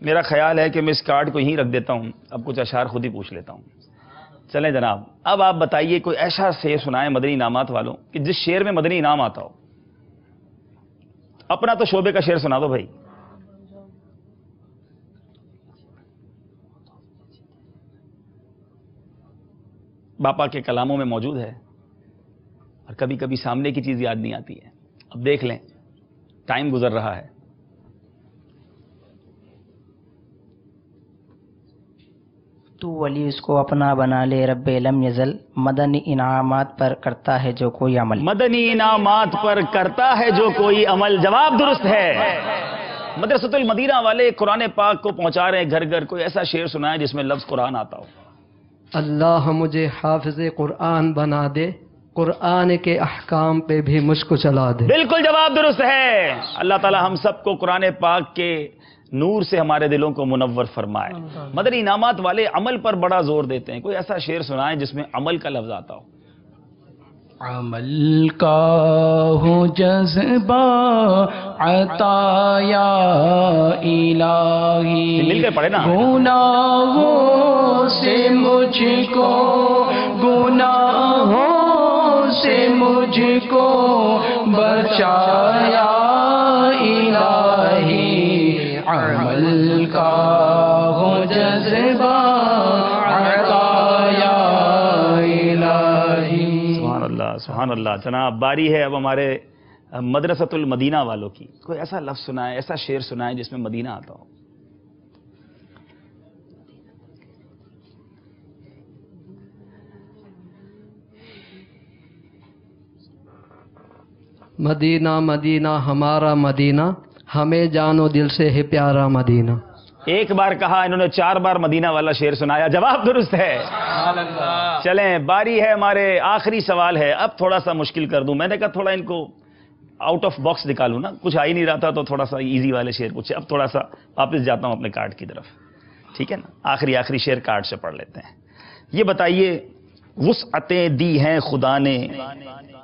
میرا خیال ہے کہ میں اس کارڈ کو یہیں رکھ دیتا ہوں. اب کچھ اشعار خود ہی پوچھ لیتا ہوں. چلیں جناب اب آپ بتائیے کوئی ایسا شعر سنائیں مدنی انعامات والوں کہ جس شعر میں مدنی انعام آتا ہو. اپنا تو شعبے کا شعر سنا دو بھائی. باپا کے کلاموں میں موجود ہے اور کبھی کبھی سامنے کی چیز یاد نہیں آتی ہے. اب دیکھ لیں ٹائم گزر رہا ہے. تو ولی اس کو اپنا بنا لے رب لم یزل. مدنی انعامات پر کرتا ہے جو کوئی عمل. مدنی انعامات پر کرتا ہے جو کوئی عمل. جواب درست ہے. مدرسۃ المدینہ والے قرآن پاک کو پہنچا رہے ہیں گھر گھر. کوئی ایسا شعر سنائے جس میں لفظ قرآن آتا ہو. اللہ مجھے حافظ قرآن بنا دے، قرآن کے احکام پہ بھی مجھ کو چلا دے. بالکل جواب درست ہے. اللہ تعالی ہم سب کو قرآن پاک کے نور سے ہمارے دلوں کو منور فرمائے. مدنی انعامات والے عمل پر بڑا زور دیتے ہیں. کوئی ایسا شعر سنائیں جس میں عمل کا لفظ آتا ہو. عمل کا ہو جذبہ عطا یا الہی. مل کے پڑھے نا. گناہوں سے مجھ کو، گناہوں سے مجھ کو بچایا الہی. عمل کا ہو جذبہ عطا یا الہی. سبحان اللہ سبحان اللہ. جناب باری ہے اب ہمارے مدرسۃ المدینہ والوں کی. کوئی ایسا لفظ سنائے، ایسا شعر سنائے جس میں مدینہ آتا ہو. مدینہ مدینہ ہمارا مدینہ، ہمیں جانو دل سے ہے پیارا مدینہ. ایک بار کہا انہوں نے 4 بار مدینہ والا شعر سنایا. جواب درست ہے. چلیں باری ہے ہمارے آخری سوال ہے. اب تھوڑا سا مشکل کر دوں. میں نے کہا تھوڑا ان کو آؤٹ آف باکس نکالوں نا. کچھ آ ہی نہیں رہا تھا تو تھوڑا سا ایزی والے شعر پوچھے. اب تھوڑا سا واپس جاتا ہوں اپنے کارڈ کی طرف. ٹھیک ہے نا. آخری شعر کارڈ سے پڑھ لیتے ہیں. یہ بتائیے وسعتیں دی ہیں خدا نے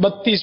32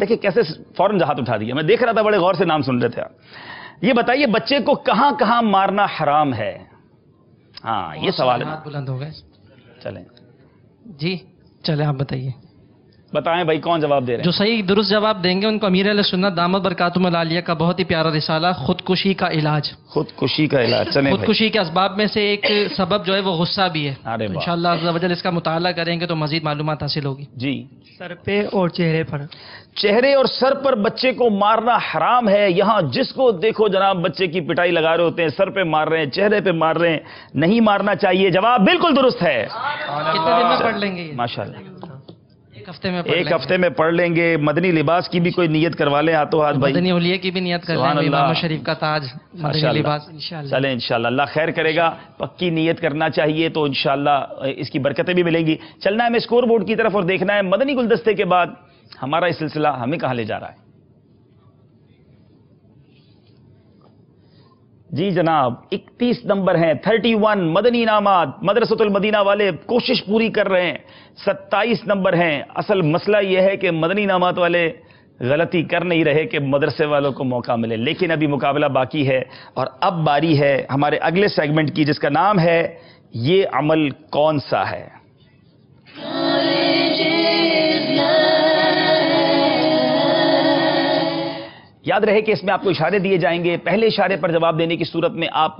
دیکھیں کیسے فوراً ہاتھ اٹھا دیا. میں دیکھ رہا تھا بڑے غور سے نام سن رہے تھے آپ. یہ بتائیے بچے کو کہاں کہاں مارنا حرام ہے؟ ہاں یہ سوال ہے. بلند ہو گئے. چلیں جی چلیں آپ بتائیے. بتائیں بھائی کون جواب دے رہے ہیں؟ جو صحیح درست جواب دیں گے ان کو امیر اہل سنت دامت برکاتہم العالیہ کا بہت ہی پیارا رسالہ خودکشی کا علاج. خودکشی کا علاج. چلیں خودکشی کے اسباب میں سے ایک سبب جو ہے وہ غصہ بھی ہے. ارے واہ. انشاءاللہ عز و جل اس کا مطالعہ کریں گے تو مزید معلومات حاصل ہوگی. جی. سر پہ اور چہرے پر. چہرے اور سر پر بچے کو مارنا حرام ہے. یہاں جس کو دیکھو جناب بچے کی پٹائی لگا رہے ہوتے ہیں, سر پہ مار رہے ہیں, چہرے پہ مار رہے ہیں. نہیں مارنا چاہیے. جواب بالکل درست ہے. کتنے دن میں پڑھ لیں گے یہ؟ ماشاءاللہ ایک ہفتے میں ایک ہفتے میں پڑھ لیں گے. مدنی لباس کی بھی کوئی نیت کروا لیں ہاتھوں ہاتھ بھائی. مدنی اولیاء کی بھی نیت کر لیں. امام شریف کا تاج مدنی لباس انشاءاللہ. چلیں انشاءاللہ اللہ خیر کرے گا. پکی نیت کرنا چاہیے تو انشاءاللہ اس کی برکتیں بھی ملیں گی. چلنا ہے ہمیں اسکور بورڈ کی طرف اور دیکھنا ہے مدنی گلدستے کے بعد ہمارا یہ سلسلہ ہمیں کہاں لے جا رہا ہے. جی جناب 31 نمبر ہیں. 31 مدنی انعامات. مدرسۃ المدینہ والے کوشش پوری کر رہے ہیں. 27 نمبر ہیں. اصل مسئلہ یہ ہے کہ مدنی انعامات والے غلطی کر نہیں رہے کہ مدرسے والوں کو موقع ملے, لیکن ابھی مقابلہ باقی ہے. اور اب باری ہے ہمارے اگلے سیگمنٹ کی جس کا نام ہے یہ عمل کون سا ہے. یاد رہے کہ اس میں آپ کو اشارے دیے جائیں گے. پہلے اشارے پر جواب دینے کی صورت میں آپ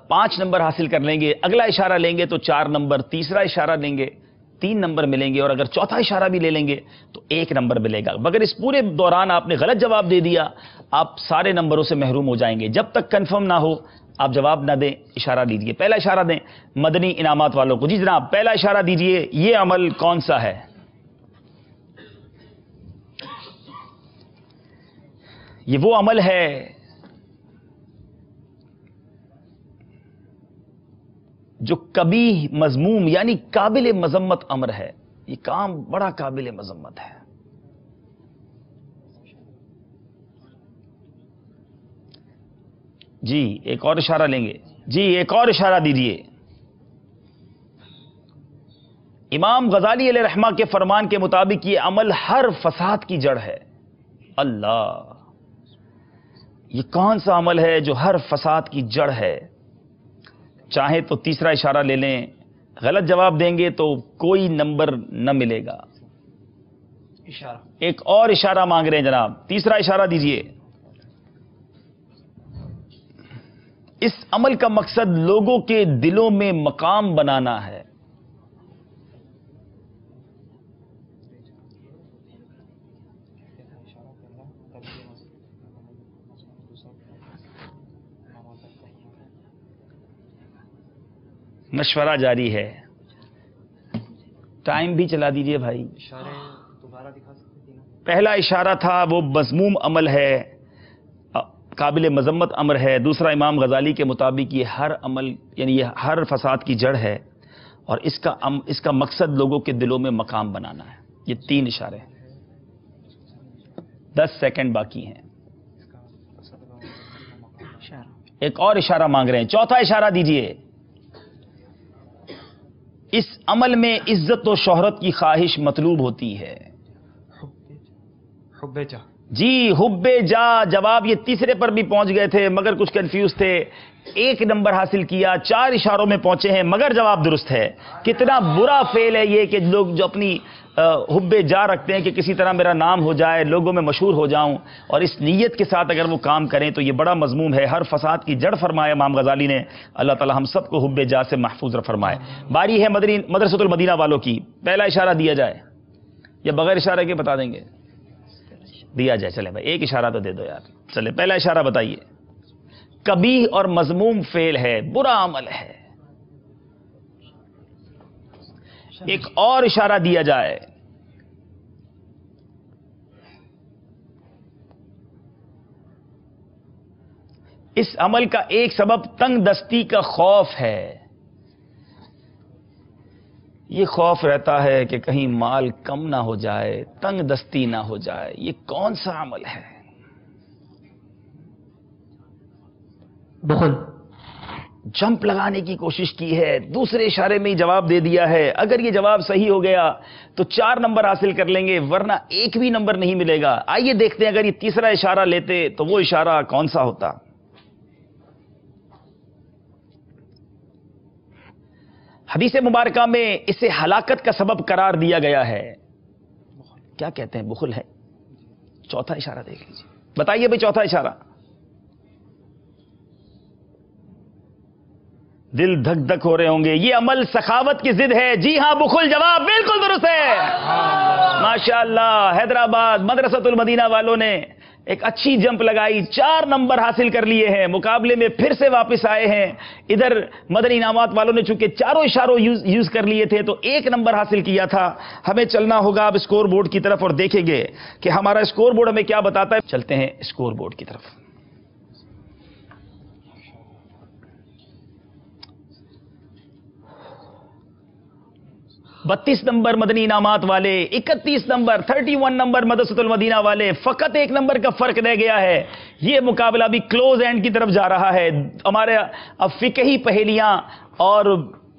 5 نمبر حاصل کر لیں گے. اگلا اشارہ لیں گے تو 4 نمبر. تیسرا اشارہ لیں گے 3 نمبر ملیں گے. اور اگر چوتھا اشارہ بھی لے لیں گے تو 1 نمبر ملے گا. مگر اس پورے دوران آپ نے غلط جواب دے دیا آپ سارے نمبروں سے محروم ہو جائیں گے. جب تک کنفرم نہ ہو آپ جواب نہ دیں, اشارہ دیجیے. پہلا اشارہ دیں مدنی انعامات والوں کو. جی جناب پہلا اشارہ دیجیے. یہ عمل کون سا ہے؟ یہ وہ عمل ہے جو کبھی مذموم یعنی قابل مذمت امر ہے. یہ کام بڑا قابل مذمت ہے. جی ایک اور اشارہ لیں گے. جی ایک اور اشارہ دیجئے. امام غزالی علیہ رحمہ کے فرمان کے مطابق یہ عمل ہر فساد کی جڑ ہے. اللہ, یہ کون سا عمل ہے جو ہر فساد کی جڑ ہے؟ چاہیں تو تیسرا اشارہ لے لیں. غلط جواب دیں گے تو کوئی نمبر نہ ملے گا. اشارہ ایک اور اشارہ مانگ رہے ہیں جناب. تیسرا اشارہ دیجئے. اس عمل کا مقصد لوگوں کے دلوں میں مقام بنانا ہے. مشورہ جاری ہے. ٹائم بھی چلا دیجئے بھائی. پہلا اشارہ تھا وہ مذموم عمل ہے, قابل مذمت امر ہے. دوسرا امام غزالی کے مطابق یہ ہر عمل یعنی یہ ہر فساد کی جڑ ہے اور اس کا مقصد لوگوں کے دلوں میں مقام بنانا ہے. یہ 3 اشارے ہیں. 10 سیکنڈ باقی ہیں. ایک اور اشارہ مانگ رہے ہیں. چوتھا اشارہ دیجئے. اس عمل میں عزت و شہرت کی خواہش مطلوب ہوتی ہے. حب جا. جی حب جا. جواب یہ تیسرے پر بھی پہنچ گئے تھے مگر کچھ کنفیوز تھے. 1 نمبر حاصل کیا. 4 اشاروں میں پہنچے ہیں مگر جواب درست ہے. کتنا برا فعل ہے یہ کہ لوگ جو اپنی حب جا رکھتے ہیں کہ کسی طرح میرا نام ہو جائے, لوگوں میں مشہور ہو جاؤں, اور اس نیت کے ساتھ اگر وہ کام کریں تو یہ بڑا مذموم ہے. ہر فساد کی جڑ فرمایا امام غزالی نے. اللہ تعالی ہم سب کو حب جا سے محفوظ فرمائے. باری ہے مدرسۃ المدینہ والوں کی. پہلا اشارہ دیا جائے یا بغیر اشارے کے بتا دیں گے؟ دیا جائے. چلے بھائی ایک اشارہ تو دے دو یار. چلے پہلا اشارہ بتائیے. قبیح اور مذموم فعل ہے, برا عمل ہے. ایک اور اشارہ دیا جائے. اس عمل کا ایک سبب تنگ دستی کا خوف ہے. یہ خوف رہتا ہے کہ کہیں مال کم نہ ہو جائے, تنگ دستی نہ ہو جائے. یہ کون سا عمل ہے؟ بخل. جمپ لگانے کی کوشش کی ہے، دوسرے اشارے میں ہی جواب دے دیا ہے. اگر یہ جواب صحیح ہو گیا تو 4 نمبر حاصل کر لیں گے، ورنہ ایک بھی نمبر نہیں ملے گا. آئیے دیکھتے ہیں اگر یہ تیسرا اشارہ لیتے تو وہ اشارہ کون سا ہوتا. حدیث مبارکہ میں اسے ہلاکت کا سبب قرار دیا گیا ہے. کیا کہتے ہیں؟ بخل ہے. چوتھا اشارہ دیکھ لیجیے. بتائیے بھائی چوتھا اشارہ. دل دھک دھک ہو رہے ہوں گے. یہ عمل سخاوت کی ضد ہے. جی ہاں بخل جواب بالکل درست ہے. ماشاءاللہ. حیدرآباد مدرسۃ المدینہ والوں نے ایک اچھی جمپ لگائی، 4 نمبر حاصل کر لیے ہیں. مقابلے میں پھر سے واپس آئے ہیں. ادھر مدنی انعامات والوں نے چونکہ چاروں اشاروں یوز کر لیے تھے تو 1 نمبر حاصل کیا تھا. ہمیں چلنا ہوگا اب اسکور بورڈ کی طرف اور دیکھیں گے کہ ہمارا اسکور بورڈ ہمیں کیا بتاتا ہے. چلتے ہیں اسکور بورڈ کی طرف. بتیس نمبر مدنی انعامات والے، 31 نمبر 31 نمبر مدرسۃ المدینہ والے. فقط 1 نمبر کا فرق رہ گیا ہے. یہ مقابلہ بھی کلوز اینڈ کی طرف جا رہا ہے. ہمارے اب فقہی پہیلیاں اور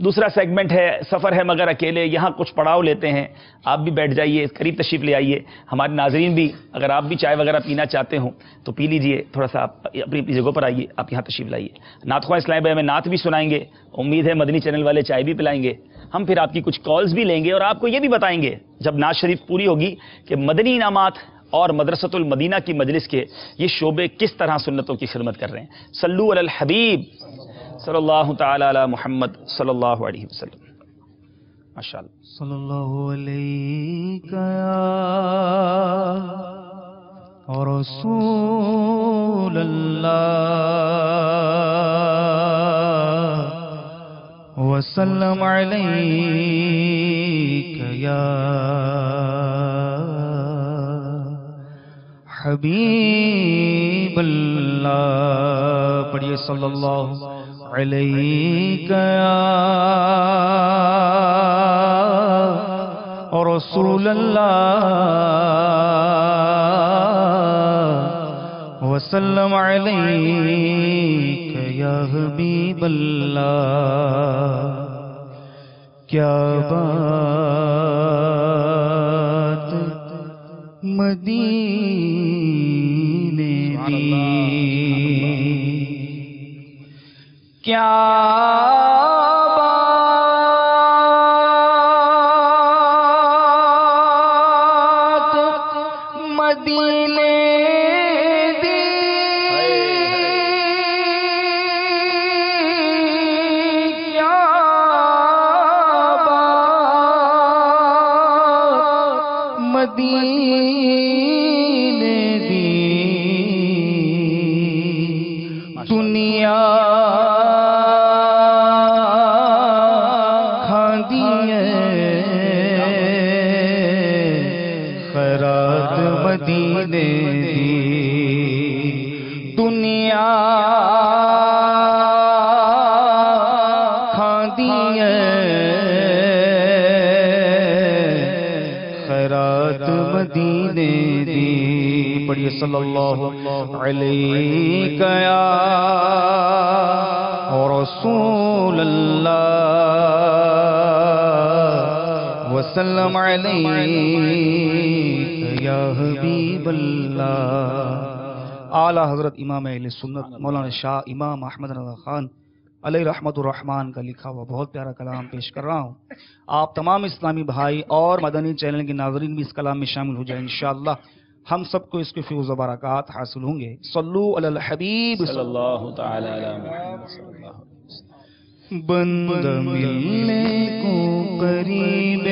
دوسرا سیگمنٹ ہے سفر ہے مگر اکیلے. یہاں کچھ پڑاؤ لیتے ہیں. آپ بھی بیٹھ جائیے، قریب تشریف لے آئیے. ہمارے ناظرین بھی اگر آپ بھی چائے وغیرہ پینا چاہتے ہوں تو پی لیجئے. تھوڑا سا آپ اپنی جگہوں پر آئیے، آپ یہاں تشریف لائیے. نعت خواہ اسلام بھائی ہمیں نعت بھی سنائیں گے. امید ہے مدنی چینل والے چائے بھی پلائیں گے. ہم پھر آپ کی کچھ کالز بھی لیں گے اور آپ کو یہ بھی بتائیں گے جب نعت شریف پوری ہوگی کہ مدنی انعامات اور مدرسۃ المدینہ کی مجلس کے یہ شعبے کس طرح سنتوں کی خدمت کر رہے ہیں. صلو علی الحبیب صلی اللہ تعالی علی محمد صلی اللہ علیہ وسلم. ماشاءاللہ. صلی اللہ علیہ یا رسول اللہ وسلم علیک یا حبیب اللہ. پڑھیے صلی اللہ علیک یا رسول اللہ وسلم علیک یا حبیب اللہ. کیا بات مدینے دی، کیا صلی اللہ علیہ یا رسول اللہ وسلم علیک یا حبیب اللہ. اعلیٰ حضرت امام اہل سنت مولانا شاہ امام احمد رضا خان علیہ رحمت الرحمن کا لکھا ہوا بہت پیارا کلام پیش کر رہا ہوں. آپ تمام اسلامی بھائی اور مدنی چینل کے ناظرین بھی اس کلام میں شامل ہو جائیں. انشاءاللہ ہم سب کو اس کے فیض و برکات حاصل ہوں گے. صلو علی الحبیب صلی اللہ تعالی علی محمد صلی اللہ علیہ وسلم. بندہ ملنے کو قریب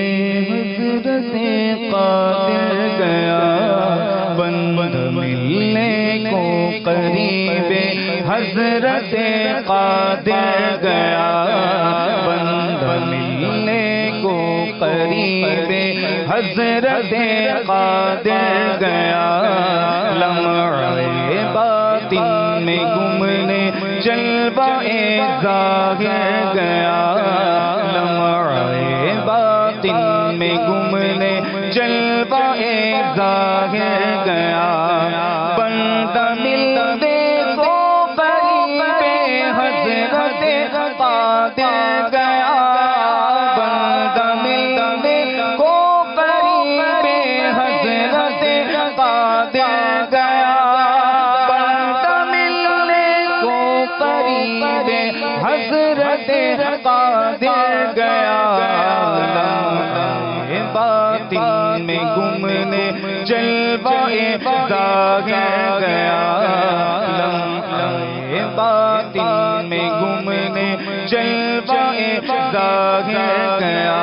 حضرت قادر گیا، بندہ ملنے کو قریب حضرت قادر گیا، بندہ ملنے کو قریب حضرت قادر گیا. لمحہ باطن میں گمنے جلوہ ظاہر گیا، لمحہ باطن میں گمنے جلوہ ظاہر گیا. بندہ ملنے کو قریب حضرت ظاہر گیا، لمحے باطن میں گمنے جلوہ ظاہر گیا،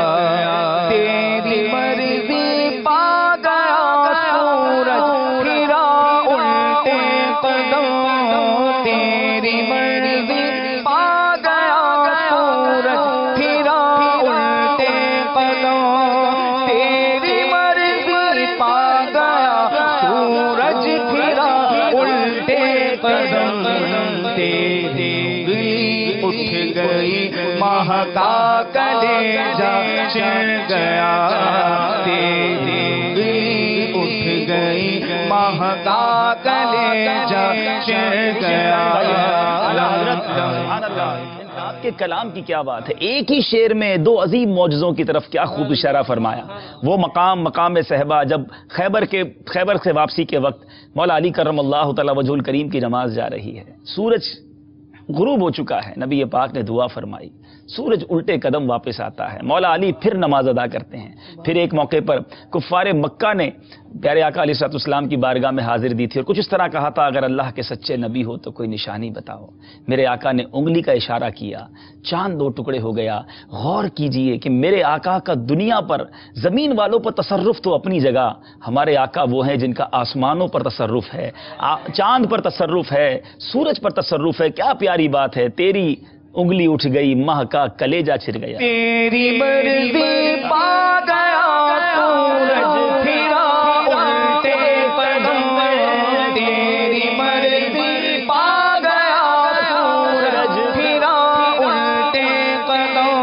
تیری مرضی پا گیا سورج پھرا الٹے قدم، تیری مرضی پا گیا سورج پھرا الٹے قدم، تیری مرضی پا گیا سورج پھرا الٹے قدم، تیری انگلی اٹھ گئی مہکا کلیجہ چڑھ گیا، تیری انگلی اٹھ گئی مہکا کلیجہ چڑھ گیا۔ آپ کے کلام کی کیا بات ہے، ایک ہی شعر میں دو عظیم معجزوں کی طرف کیا خوب اشارہ فرمایا۔ وہ مقام صحبہ جب خیبر سے واپسی کے وقت مولا علی کرم اللہ تعالی وجہ الکریم کی نماز جا رہی ہے، سورج غروب ہو چکا ہے، نبی پاک نے دعا فرمائی، سورج الٹے قدم واپس آتا ہے، مولا علی پھر نماز ادا کرتے ہیں۔ پھر ایک موقع پر کفار مکہ نے پیارے آقا علیہ الصلوۃ والسلام کی بارگاہ میں حاضر دی تھی اور کچھ اس طرح کہا تھا، اگر اللہ کے سچے نبی ہو تو کوئی نشانی بتاؤ۔ میرے آقا نے انگلی کا اشارہ کیا، چاند دو ٹکڑے ہو گیا۔ غور کیجئے کہ میرے آقا کا دنیا پر زمین والوں پر تصرف تو اپنی جگہ، ہمارے آقا وہ ہیں جن کا آسمانوں پر تصرف ہے، چاند پر تصرف ہے، سورج پر تصرف ہے۔ کیا پیاری بات ہے، تیری انگلی اٹھ گئی ماہ کا کلیجہ چھر گیا، تیری مرضی پا گیا سورج پھرا الٹے قدم، تیری مرضی پا گیا سورج پھرا الٹے قدم،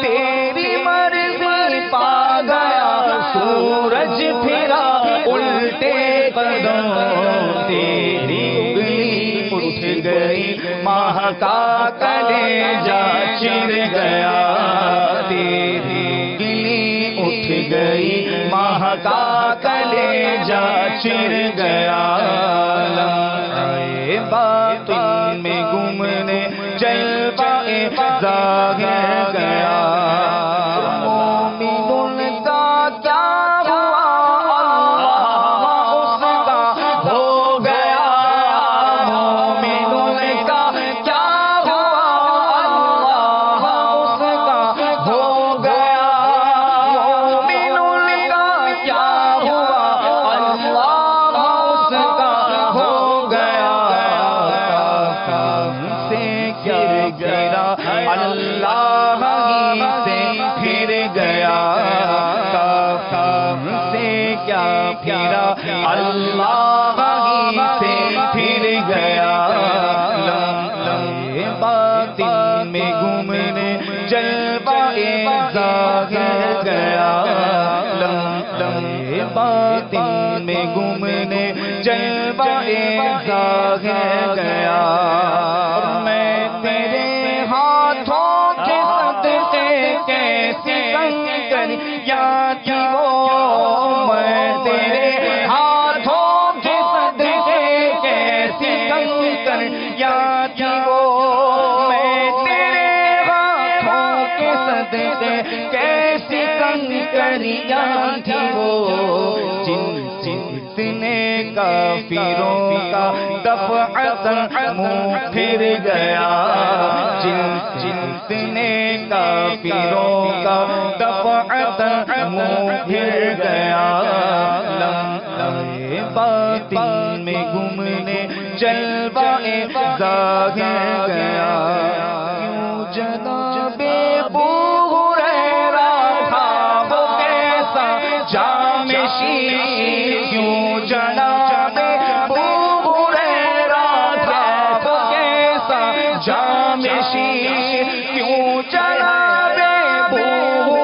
تیری مرضی پا گیا سورج پھرا الٹے قدم، تیری انگلی اٹھ گئی ماہ کا کلیجہ چر گیا، تیری انگلی اٹھ گئی ماہ کا کلیجہ چر گیا، لمحے باطن میں گمنے جلوہ ظاہر گیا، مومن کا کیا ہوا اللہ اس کا ہو گیا، مومن کا کیا ہوا اللہ اس کا ہو گیا، مومن کا کیا ہوا اللہ اس کا ہو گیا، کام سے گر گیا اللہ ہی سے پھر گیا، کام سے کیا پھرا اللہ ہی سے پھر گیا، لمحے باطن میں گمنے جلوہ ظاہر گیا، لمحے باطن میں گمنے جلوہ ظاہر گیا، میں تیرے ہاتھوں کے صدقے کیسے کنکر یاد ہو، میں تیرے ہاتھوں کے صدقے کیسے کنکر یاد ہو، میں تیرے ہاتھوں کے صدقے کیسے کنکر یاد ہو، جس نے کافروں کا دفعتاً منہ پھر گیا، جس نے کافروں کا دفعتاً منہ پھر گیا، لمحے باطن میں گمنے جلوہ ظاہر گیا، کیوں جناب ابو ہریرہ تھا وہ کیسا جامِ شیر، کیوں جناب ابو ہریرہ تھا وہ کیسا جامِ شیر، کیوں جناب ابو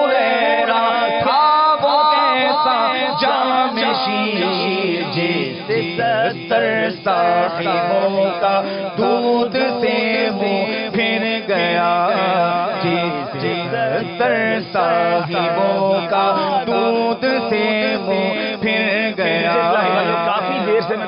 ہریرہ تھا وہ کیسا جامِ شیر، جیسے 70 صاحبوں کا دودھ سے منہ پھر گیا، جیسے 70 صاحبوں کا دودھ سے منہ پھر گیا، کافی دیر سے میں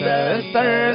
70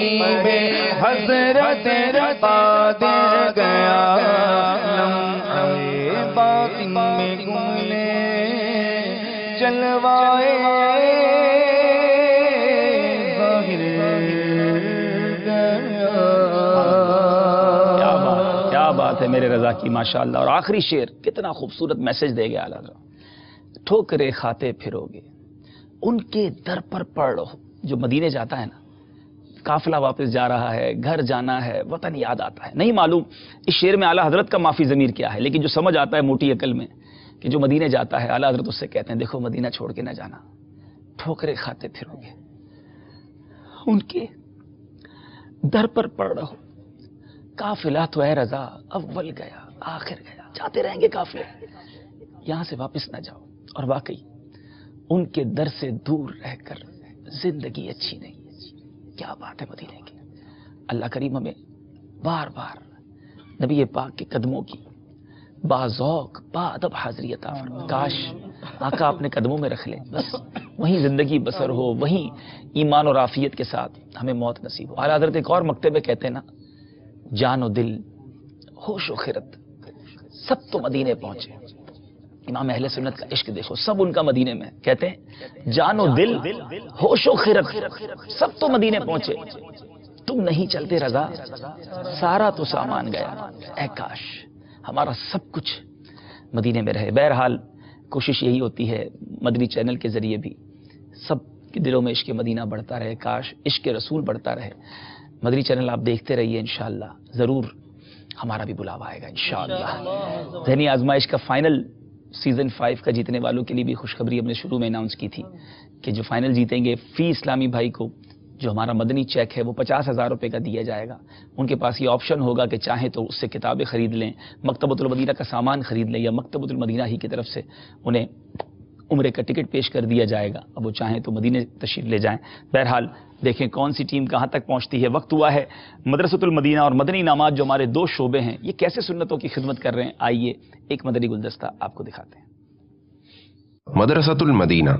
قریب حضرت قادر گیا لمحے باطن میں گملے جلوائے ظاہر گیا. کیا بات ہے میرے رضا کی ماشاءاللہ. اور آخری شعر کتنا خوبصورت میسج دے گیا اعلیٰ حضرت. ٹھوکرے کھاتے پھرو گے ان کے در پر پڑ رہو. جو مدینے جاتا ہے نا, قافلہ واپس جا رہا ہے, گھر جانا ہے, وطن یاد آتا ہے. نہیں معلوم اس شعر میں اعلیٰ حضرت کا معافی ضمیر کیا ہے, لیکن جو سمجھ آتا ہے موٹی عقل میں کہ جو مدینے جاتا ہے اعلیٰ حضرت اس سے کہتے ہیں دیکھو مدینہ چھوڑ کے نہ جانا, ٹھوکرے کھاتے پھرو گے ان کے در پر پڑ رہو. قافلہ تو اے رضا اول گیا آخر گیا, جاتے رہیں گے قافلے, یہاں سے واپس نہ جاؤ. اور واقعی ان کے در سے دور رہ کر زندگی اچھی نہیں. کیا بات ہے مدینے کی. اللہ کریم ہمیں بار بار نبی پاک کے قدموں کی باذوق با ادب حاضری عطا فرمائے. کاش آقا اپنے قدموں میں رکھ لیں, بس وہیں زندگی بسر ہو, وہیں ایمان اور عافیت کے ساتھ ہمیں موت نصیب ہو. اعلیٰ حضرت ایک اور مکتب میں کہتے ہیں نا, جان و دل ہوش و خرد سب تو مدینے پہنچے. امام اہل سنت کا عشق دیکھو, سب ان کا مدینے میں. کہتے ہیں جان و دل ہوش و خرد سب تو مدینے پہنچے, تم نہیں چلتے رضا سارا تو سامان گیا. اے کاش ہمارا سب کچھ مدینے میں رہے. بہرحال کوشش یہی ہوتی ہے مدنی چینل کے ذریعے بھی سب کے دلوں میں عشق مدینہ بڑھتا رہے, کاش عشق رسول بڑھتا رہے. مدنی چینل آپ دیکھتے رہیے, انشاءاللہ ضرور ہمارا بھی بلاوا آئے گا انشاءاللہ. ذہنی آزمائش کا فائنل سیزن 5 کا جیتنے والوں کے لیے بھی خوشخبری ہم نے شروع میں اناؤنس کی تھی کہ جو فائنل جیتیں گے فی اسلامی بھائی کو جو ہمارا مدنی چیک ہے وہ 50,000 روپے کا دیا جائے گا. ان کے پاس یہ آپشن ہوگا کہ چاہیں تو اس سے کتابیں خرید لیں, مکتبۃ المدینہ کا سامان خرید لیں, یا مکتبۃ المدینہ ہی کی طرف سے انہیں عمرے کا ٹکٹ پیش کر دیا جائے گا. اب وہ چاہیں تو مدینے تشریف لے جائیں. بہرحال دیکھیں کون سی ٹیم کہاں تک پہنچتی ہے. وقت ہوا ہے مدرسۃ المدینہ اور مدنی انعامات جو ہمارے 2 شعبے ہیں یہ کیسے سنتوں کی خدمت کر رہے ہیں. آئیے ایک مدنی گلدستہ آپ کو دکھاتے ہیں. مدرسۃ المدینہ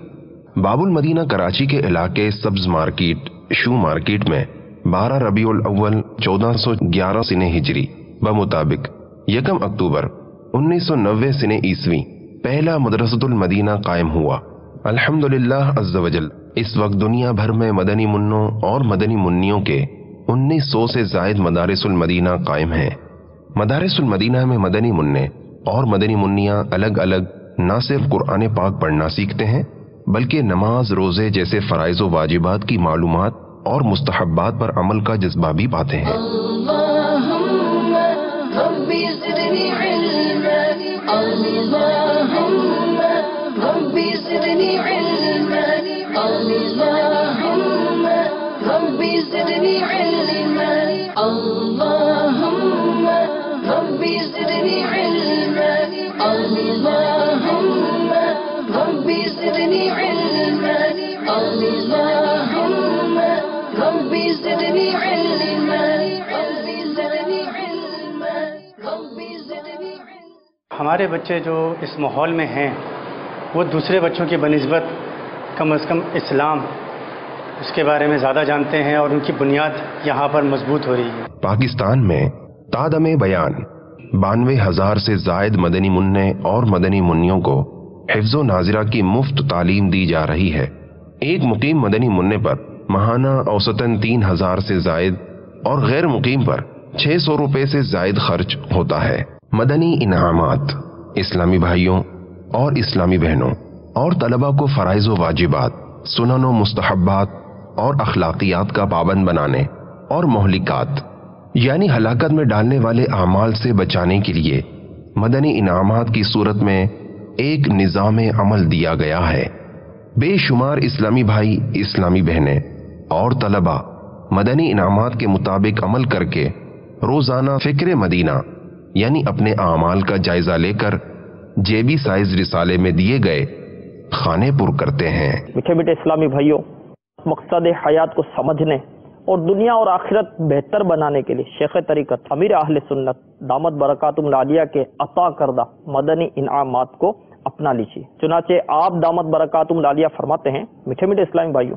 باب المدینہ کراچی کے علاقے سبز مارکیٹ شو مارکیٹ میں 12 ربیع الاول 1411 سنہ ہجری بمطابق 1 اکتوبر 1990 سنہ عیسوی پہلا مدرسۃ المدینہ قائم ہوا. الحمدللہ عز وجل اس وقت دنیا بھر میں مدنی منوں اور مدنی منیوں کے 1900 سے زائد مدارس المدینہ قائم ہیں. مدارس المدینہ میں مدنی منع اور مدنی منیاں الگ الگ نہ صرف قرآن پاک پڑھنا سیکھتے ہیں بلکہ نماز روزے جیسے فرائض و واجبات کی معلومات اور مستحبات پر عمل کا جذبہ بھی پاتے ہیں. اللہم ربی زدنی علما اللہم ربی زدنی علما اللہم ربی زدنی علما اللہم ربی زدنی علما اللہم ربی زدنی علما اللہم ربی زدنی علما ربی زدنی علما ربی زدنی علما. ہمارے بچے جو اس ماحول میں ہیں وہ دوسرے بچوں کی بنسبت کم از کم اسلام اس کے بارے میں زیادہ جانتے ہیں اور ان کی بنیاد یہاں پر مضبوط ہو رہی ہے. پاکستان میں تادم بیان 92,000 سے زائد مدنی منع اور مدنی منیوں کو حفظ و ناظرہ کی مفت تعلیم دی جا رہی ہے. ایک مقیم مدنی منع پر ماہانہ اوسطاً 3,000 سے زائد اور غیر مقیم پر 600 روپے سے زائد خرچ ہوتا ہے. مدنی انعامات اسلامی بھائیوں اور اسلامی بہنوں اور طلبہ کو فرائض و واجبات، سنن و مستحبات اور اخلاقیات کا پابند بنانے اور مہلکات یعنی ہلاکت میں ڈالنے والے اعمال سے بچانے کے لیے مدنی انعامات کی صورت میں ایک نظام عمل دیا گیا ہے. بے شمار اسلامی بھائی، اسلامی بہنیں اور طلبہ مدنی انعامات کے مطابق عمل کر کے روزانہ فکر مدینہ یعنی اپنے اعمال کا جائزہ لے کر جیبی سائز رسالے میں دیے گئے خانے پر کرتے ہیں. میٹھے میٹھے اسلامی بھائیوں، مقصد حیات کو سمجھنے اور دنیا اور آخرت بہتر بنانے کے لیے شیخ طریقت امیر اہل سنت دامت برکاتہم العالیہ کے عطا کردہ مدنی انعامات کو اپنا لیجیے. چنانچہ آپ دامت برکاتہم العالیہ فرماتے ہیں، میٹھے میٹھے اسلامی بھائیوں،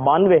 92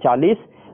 40,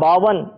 52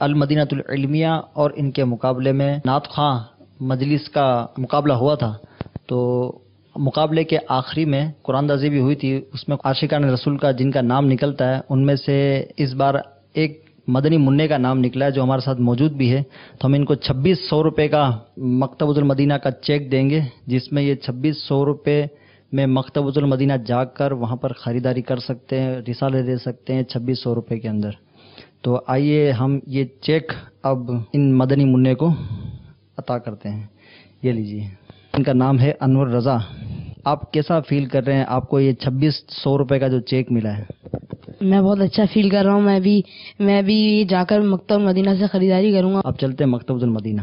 المدینۃ العلمیہ اور ان کے مقابلے میں نعت خواں مجلس کا مقابلہ ہوا تھا، تو مقابلے کے آخری میں قرآن دازی بھی ہوئی تھی، اس میں عاشقان رسول کا جن کا نام نکلتا ہے ان میں سے اس بار ایک مدنی منع کا نام نکلا ہے جو ہمارے ساتھ موجود بھی ہے، تو ہم ان کو 2600 روپے کا مکتبۃ المدینہ کا چیک دیں گے، جس میں یہ 2600 روپے میں مکتبۃ المدینہ جا کر وہاں پر خریداری کر سکتے ہیں، رسالے دے سکتے ہیں 2600 روپے کے اندر۔ تو آئیے ہم یہ چیک اب ان مدنی منع کو عطا کرتے ہیں، یہ لیجیے۔ ان کا نام ہے انور رضا۔ آپ کیسا فیل کر رہے ہیں؟ آپ کو یہ 2600 روپے کا جو چیک ملا ہے؟ میں بہت اچھا فیل کر رہا ہوں، میں بھی جا کر مکتبۃ المدینہ سے خریداری کروں گا۔ اب چلتے ہیں مکتبۃ المدینہ۔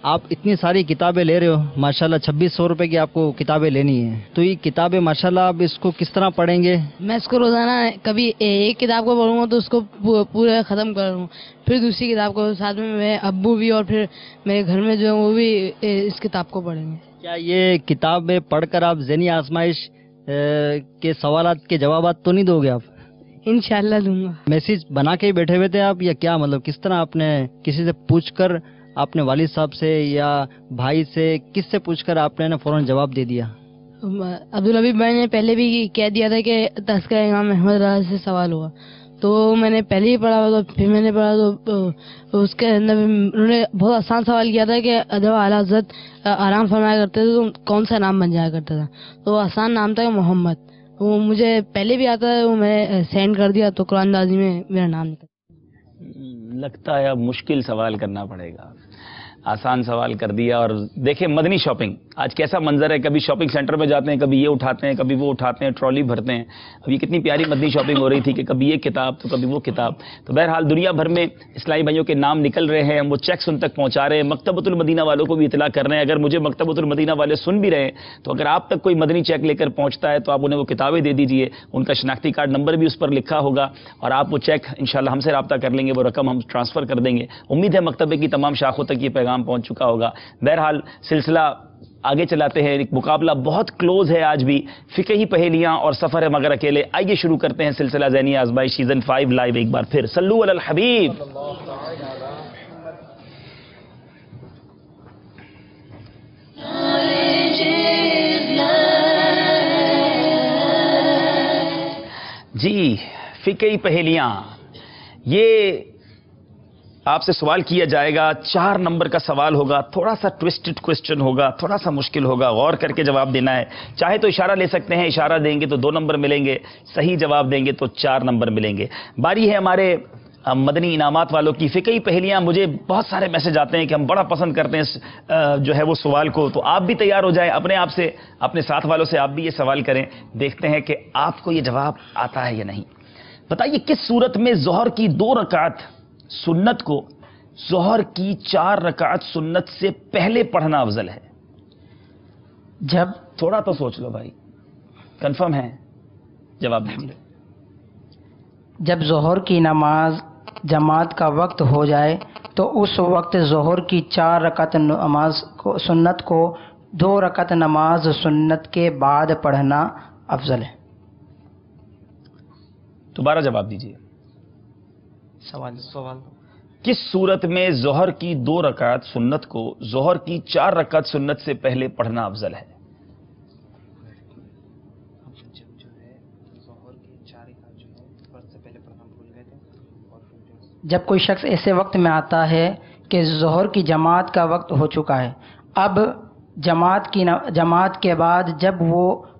آپ اتنی ساری کتابیں لے رہے ہو ماشاءاللہ، 2600 روپے کی آپ کو کتابیں لینی ہے، تو یہ کتابیں ماشاءاللہ آپ اس کو کس طرح پڑھیں گے؟ میں اس کو روزانہ کبھی ایک کتاب کو پڑھوں گا تو اس کو پورا ختم کروں، پھر دوسری کتاب کو، ساتھ میں میرے ابو بھی اور پھر میرے گھر میں جو ہے وہ بھی اس کتاب کو پڑھیں گے۔ کیا یہ کتابیں پڑھ کر آپ ذہنی آزمائش کے سوالات کے جوابات تو نہیں دو گے آپ؟ انشاءاللہ دوں گا۔ میسج بنا کے ہی بیٹھے ہوئے تھے آپ یا کیا؟ مطلب کس طرح آپ نے کسی سے پوچھ کر، آپ نے والد صاحب سے یا بھائی سے، کس سے پوچھ کر آپ نے فوراً جواب دے دیا؟ عبدالحبیب بھائی نے پہلے بھی کہہ دیا تھا کہ تذکرہ امام احمد رضا سے سوال ہوا، تو میں نے پہلے ہی پڑھا، تو پھر میں نے پڑھا تو اس کے اندر انہوں نے بہت آسان سوال کیا تھا کہ جب اعلیٰ حضرت آرام فرمایا کرتے تھے تو کون سا نام بن جایا کرتا تھا، تو آسان نام تھا محمد، وہ مجھے پہلے بھی آتا ہے، وہ میں سینڈ کر دیا تو قرآن دازی میں میرا نام نکلا۔ لگتا ہے اب مشکل سوال کرنا پڑے گا، آسان سوال کر دیا۔ اور دیکھیں مدنی شاپنگ آج کیسا منظر ہے، کبھی شاپنگ سینٹر میں جاتے ہیں، کبھی یہ اٹھاتے ہیں، کبھی وہ اٹھاتے ہیں، ٹرالی بھرتے ہیں۔ اب یہ کتنی پیاری مدنی شاپنگ ہو رہی تھی کہ کبھی یہ کتاب تو کبھی وہ کتاب۔ تو بہرحال دنیا بھر میں اسلامی بھائیوں کے نام نکل رہے ہیں، ہم وہ چیکس ان تک پہنچا رہے ہیں، مکتبۃ المدینہ والوں کو بھی اطلاع کر رہے ہیں۔ اگر مجھے مکتبۃ المدینہ والے سن بھی رہے ہیں تو اگر آپ تک کوئی مدنی چیک لے کر پہنچتا ہے تو آپ انہیں وہ کتابیں دے دیجئے، ان کا شناختی کارڈ نمبر بھی اس پر لکھا ہوگا اور آپ وہ چیک انشاءاللہ ہم سے رابطہ کر لیں گے، وہ رقم ہم ٹرانسفر کر دیں گے۔ امید ہے مکتبے کی تمام شاخوں تک یہ پیغام پہنچ چکا ہوگا۔ بہرحال سلسلہ آگے چلاتے ہیں، ایک مقابلہ بہت کلوز ہے آج بھی، فقہی پہیلیاں اور سفر ہے مگر اکیلے۔ آئیے شروع کرتے ہیں سلسلہ ذہنی آزمائش سیزن 5 لائیو۔ ایک بار پھر صلو علی الحبیب۔ جی فقہی پہیلیاں، یہ آپ سے سوال کیا جائے گا، 4 نمبر کا سوال ہوگا، تھوڑا سا ٹوسٹڈ کوسچن ہوگا، تھوڑا سا مشکل ہوگا، غور کر کے جواب دینا ہے۔ چاہے تو اشارہ لے سکتے ہیں، اشارہ دیں گے تو 2 نمبر ملیں گے، صحیح جواب دیں گے تو 4 نمبر ملیں گے۔ باری ہے ہمارے مدنی انعامات والوں کی۔ فقہی پہیلیاں، مجھے بہت سارے میسج آتے ہیں کہ ہم بڑا پسند کرتے ہیں جو ہے وہ سوال کو، تو آپ بھی تیار ہو جائیں، اپنے آپ سے، اپنے ساتھ والوں سے آپ بھی یہ سوال کریں، دیکھتے ہیں کہ آپ کو یہ جواب آتا ہے یا نہیں۔ بتائیے کس صورت میں ظہر کی 2 رکعت سنت کو ظہر کی 4 رکعت سنت سے پہلے پڑھنا افضل ہے؟ جب تھوڑا تو سوچ لو بھائی، کنفرم ہے؟ جواب دیجیے۔ جب ظہر کی نماز جماعت کا وقت ہو جائے تو اس وقت ظہر کی 4 رکعت نماز کو سنت کو 2 رکعت نماز سنت کے بعد پڑھنا افضل ہے۔ دوبارہ جواب دیجیے۔ سوال کس صورت میں ظہر کی 2 رکعت سنت کو ظہر کی 4 رکعت سنت سے پہلے پڑھنا افضل ہے؟ جب کوئی شخص ایسے وقت میں آتا ہے کہ ظہر کی جماعت کا وقت ہو چکا ہے، اب جماعت کے بعد جب وہ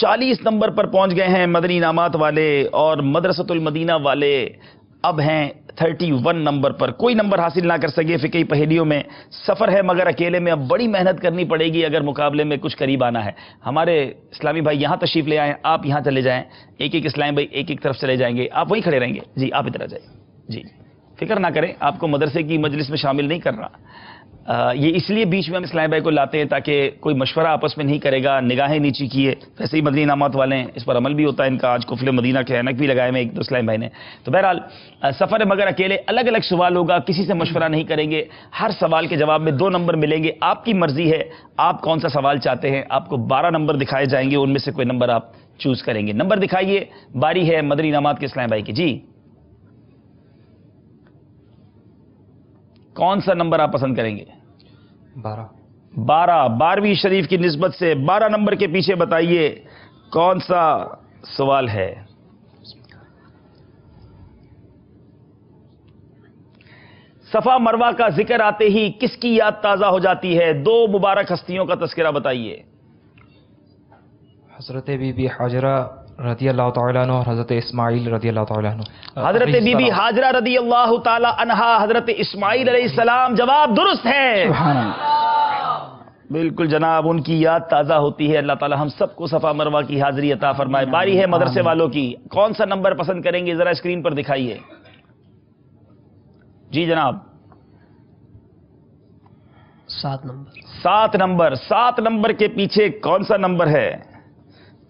40 نمبر پر پہنچ گئے ہیں مدنی انعامات والے اور مدرسۃ المدینہ والے اب ہیں 31 نمبر پر. کوئی نمبر حاصل نہ کر سکے فقہی پہیلیوں میں. سفر ہے مگر اکیلے میں اب بڑی محنت کرنی پڑے گی اگر مقابلے میں کچھ قریب آنا ہے. ہمارے اسلامی بھائی یہاں تشریف لے آئیں, آپ یہاں چلے جائیں, ایک ایک اسلامی بھائی ایک ایک طرف چلے جائیں گے, آپ وہیں کھڑے رہیں گے. جی آپ ادھر آ جائیں. جی فکر نہ کریں, آپ کو مدرسے کی مجلس میں شامل نہیں کر رہا. یہ اس لیے بیچ میں ہم اسلامی بھائی کو لاتے ہیں تاکہ کوئی مشورہ آپس میں نہیں کرے گا, نگاہیں نیچی کیے. ویسے ہی مدنی انعامات والے ہیں, اس پر عمل بھی ہوتا ہے ان کا. آج قفل مدینہ کے اینک بھی لگائے میں ایک دو اسلامی بھائی نے. تو بہرحال سفر مگر اکیلے, الگ الگ سوال ہوگا, کسی سے مشورہ نہیں کریں گے. ہر سوال کے جواب میں 2 نمبر ملیں گے. آپ کی مرضی ہے آپ کون سا سوال چاہتے ہیں. آپ کو 12 نمبر دکھائے جائیں گے, ان میں سے کوئی نمبر آپ چوز کریں گے. نمبر دکھائیے, باری ہے مدنی انعامات کے اسلامی بھائی کی. جی کون سا نمبر آپ پسند کریں گے؟ 12. 12ویں شریف کی نسبت سے 12 نمبر کے پیچھے بتائیے کون سا سوال ہے. صفا مروہ کا ذکر آتے ہی کس کی یاد تازہ ہو جاتی ہے؟ 2 مبارک ہستیوں کا تذکرہ بتائیے. حضرت بی بی حاجرہ رضی اللہ تعالیٰ عنہ اور حضرت اسماعیل رضی اللہ تعالیٰ عنہ. حضرت بی بی حاجرہ رضی اللہ تعالی عنہا, حضرت اسماعیل علیہ السلام. جواب درست ہے. بالکل جناب, ان کی یاد تازہ ہوتی ہے. اللہ تعالی ہم سب کو صفا مروہ کی حاضری عطا فرمائے. باری ہے مدرسے والوں کی. کون سا نمبر پسند کریں گے؟ ذرا اسکرین پر دکھائیے. جی جناب 7 نمبر. 7 نمبر. 7 نمبر کے پیچھے کون سا نمبر ہے؟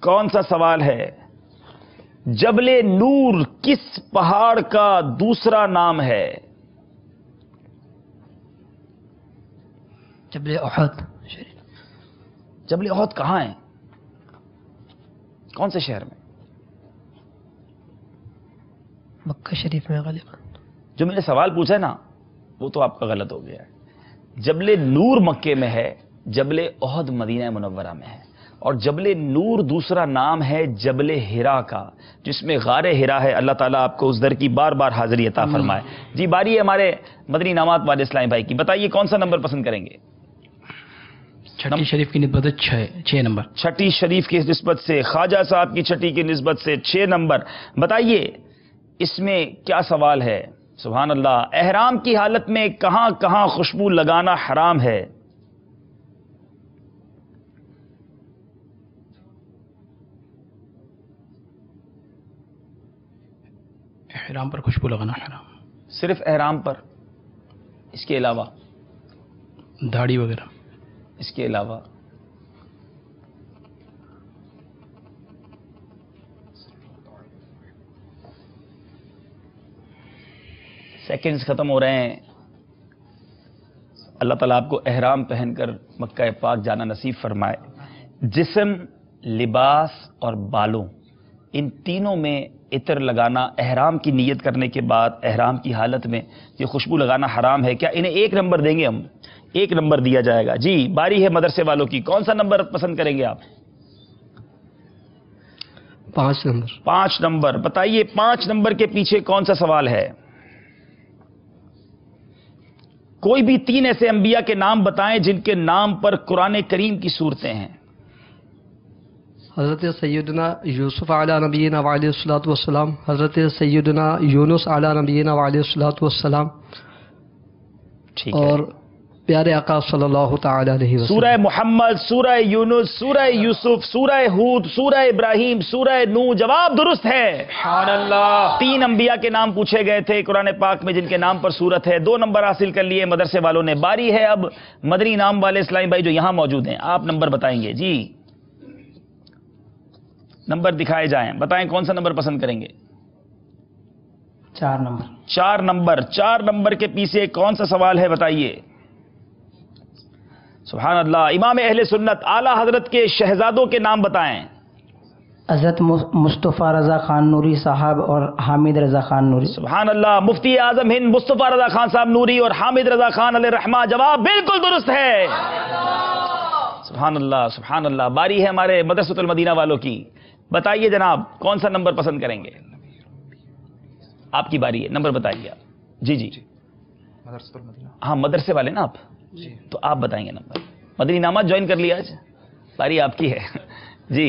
کون سا سوال ہے؟ جبل نور کس پہاڑ کا دوسرا نام ہے؟ جبل احد. جبل احد کہاں ہے؟ کون سے شہر میں؟ مکہ شریف میں غالباً. جو میں نے سوال پوچھا ہے نا وہ تو آپ کا غلط ہو گیا ہے. جبل نور مکے میں ہے, جبل احد مدینہ منورہ میں ہے. اور جبل نور دوسرا نام ہے جبل ہرا کا, جس میں غار ہرا ہے. اللہ تعالیٰ آپ کو اس در کی بار بار حاضری عطا فرمائے. جی باری ہے ہمارے مدنی انعامات والے اسلامی بھائی کی. بتائیے کون سا نمبر پسند کریں گے؟ چھٹی شریف کی نسبت 6 نمبر. چھٹی شریف کی نسبت سے, خواجہ صاحب کی چھٹی کی نسبت سے 6 نمبر. بتائیے اس میں کیا سوال ہے؟ سبحان اللہ. احرام کی حالت میں کہاں کہاں خوشبو لگانا حرام ہے؟ احرام پر خوشبو لگانا حرام. صرف احرام پر؟ اس کے علاوہ داڑھی وغیرہ؟ اس کے علاوہ سیکنڈز ختم ہو رہے ہیں. اللہ تعالیٰ آپ کو احرام پہن کر مکہ پاک جانا نصیب فرمائے. جسم, لباس اور بالوں, ان تینوں میں عطر لگانا احرام کی نیت کرنے کے بعد احرام کی حالت میں یہ خوشبو لگانا حرام ہے. کیا انہیں 1 نمبر دیں گے؟ ہم 1 نمبر دیا جائے گا. جی باری ہے مدرسے والوں کی. کون سا نمبر پسند کریں گے آپ؟ 5 نمبر. 5 نمبر. بتائیے 5 نمبر کے پیچھے کون سا سوال ہے؟ کوئی بھی 3 ایسے انبیاء کے نام بتائیں جن کے نام پر قرآن کریم کی صورتیں ہیں. حضرت سیدنا یوسف علیہ نبینا وعلیہ الصلوۃ والسلام, حضرت سیدنا یونس علیہ نبینا وعلیہ الصلوۃ والسلام, اور پیارے آقا صلی اللہ تعالی علیہ وسلم. سورہ محمد, سورہ یونس, سورہ یوسف, سورہ ہود, سورہ ابراہیم, سورہ نوح. جواب درست ہے. سبحان اللہ. 3 انبیاء کے نام پوچھے گئے تھے قرآن پاک میں جن کے نام پر سورت ہے. 2 نمبر حاصل کر لیے مدرسے والوں نے. باری ہے اب مدنی انعام والے اسلامی بھائی جو یہاں موجود ہیں. آپ نمبر بتائیں گے. جی نمبر دکھائے جائیں. بتائیں کون سا نمبر پسند کریں گے؟ 4 نمبر. 4 نمبر. 4 نمبر کے پیچھے کون سا سوال ہے بتائیے. سبحان اللہ. امام اہل سنت اعلی حضرت کے شہزادوں کے نام بتائیں. حضرت مصطفیٰ رضا خان نوری صاحب اور حامد رضا خان نوری. سبحان اللہ. مفتی اعظم ہند مصطفیٰ رضا خان صاحب نوری اور حامد رضا خان علیہ رحمہ. جواب بالکل درست ہے. سبحان اللہ سبحان اللہ. باری ہے ہمارے مدرسۃ المدینہ والوں کی. بتائیے جناب کون سا نمبر پسند کریں گے؟ آپ کی باری ہے, نمبر بتائیے آپ. جی جی مدرسۃ المدینہ. ہاں مدرسے والے نا آپ, تو آپ بتائیں گے نمبر. مدنی انعامات جوائن کر لیا آج, باری آپ کی ہے. جی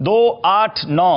2, 8, 9।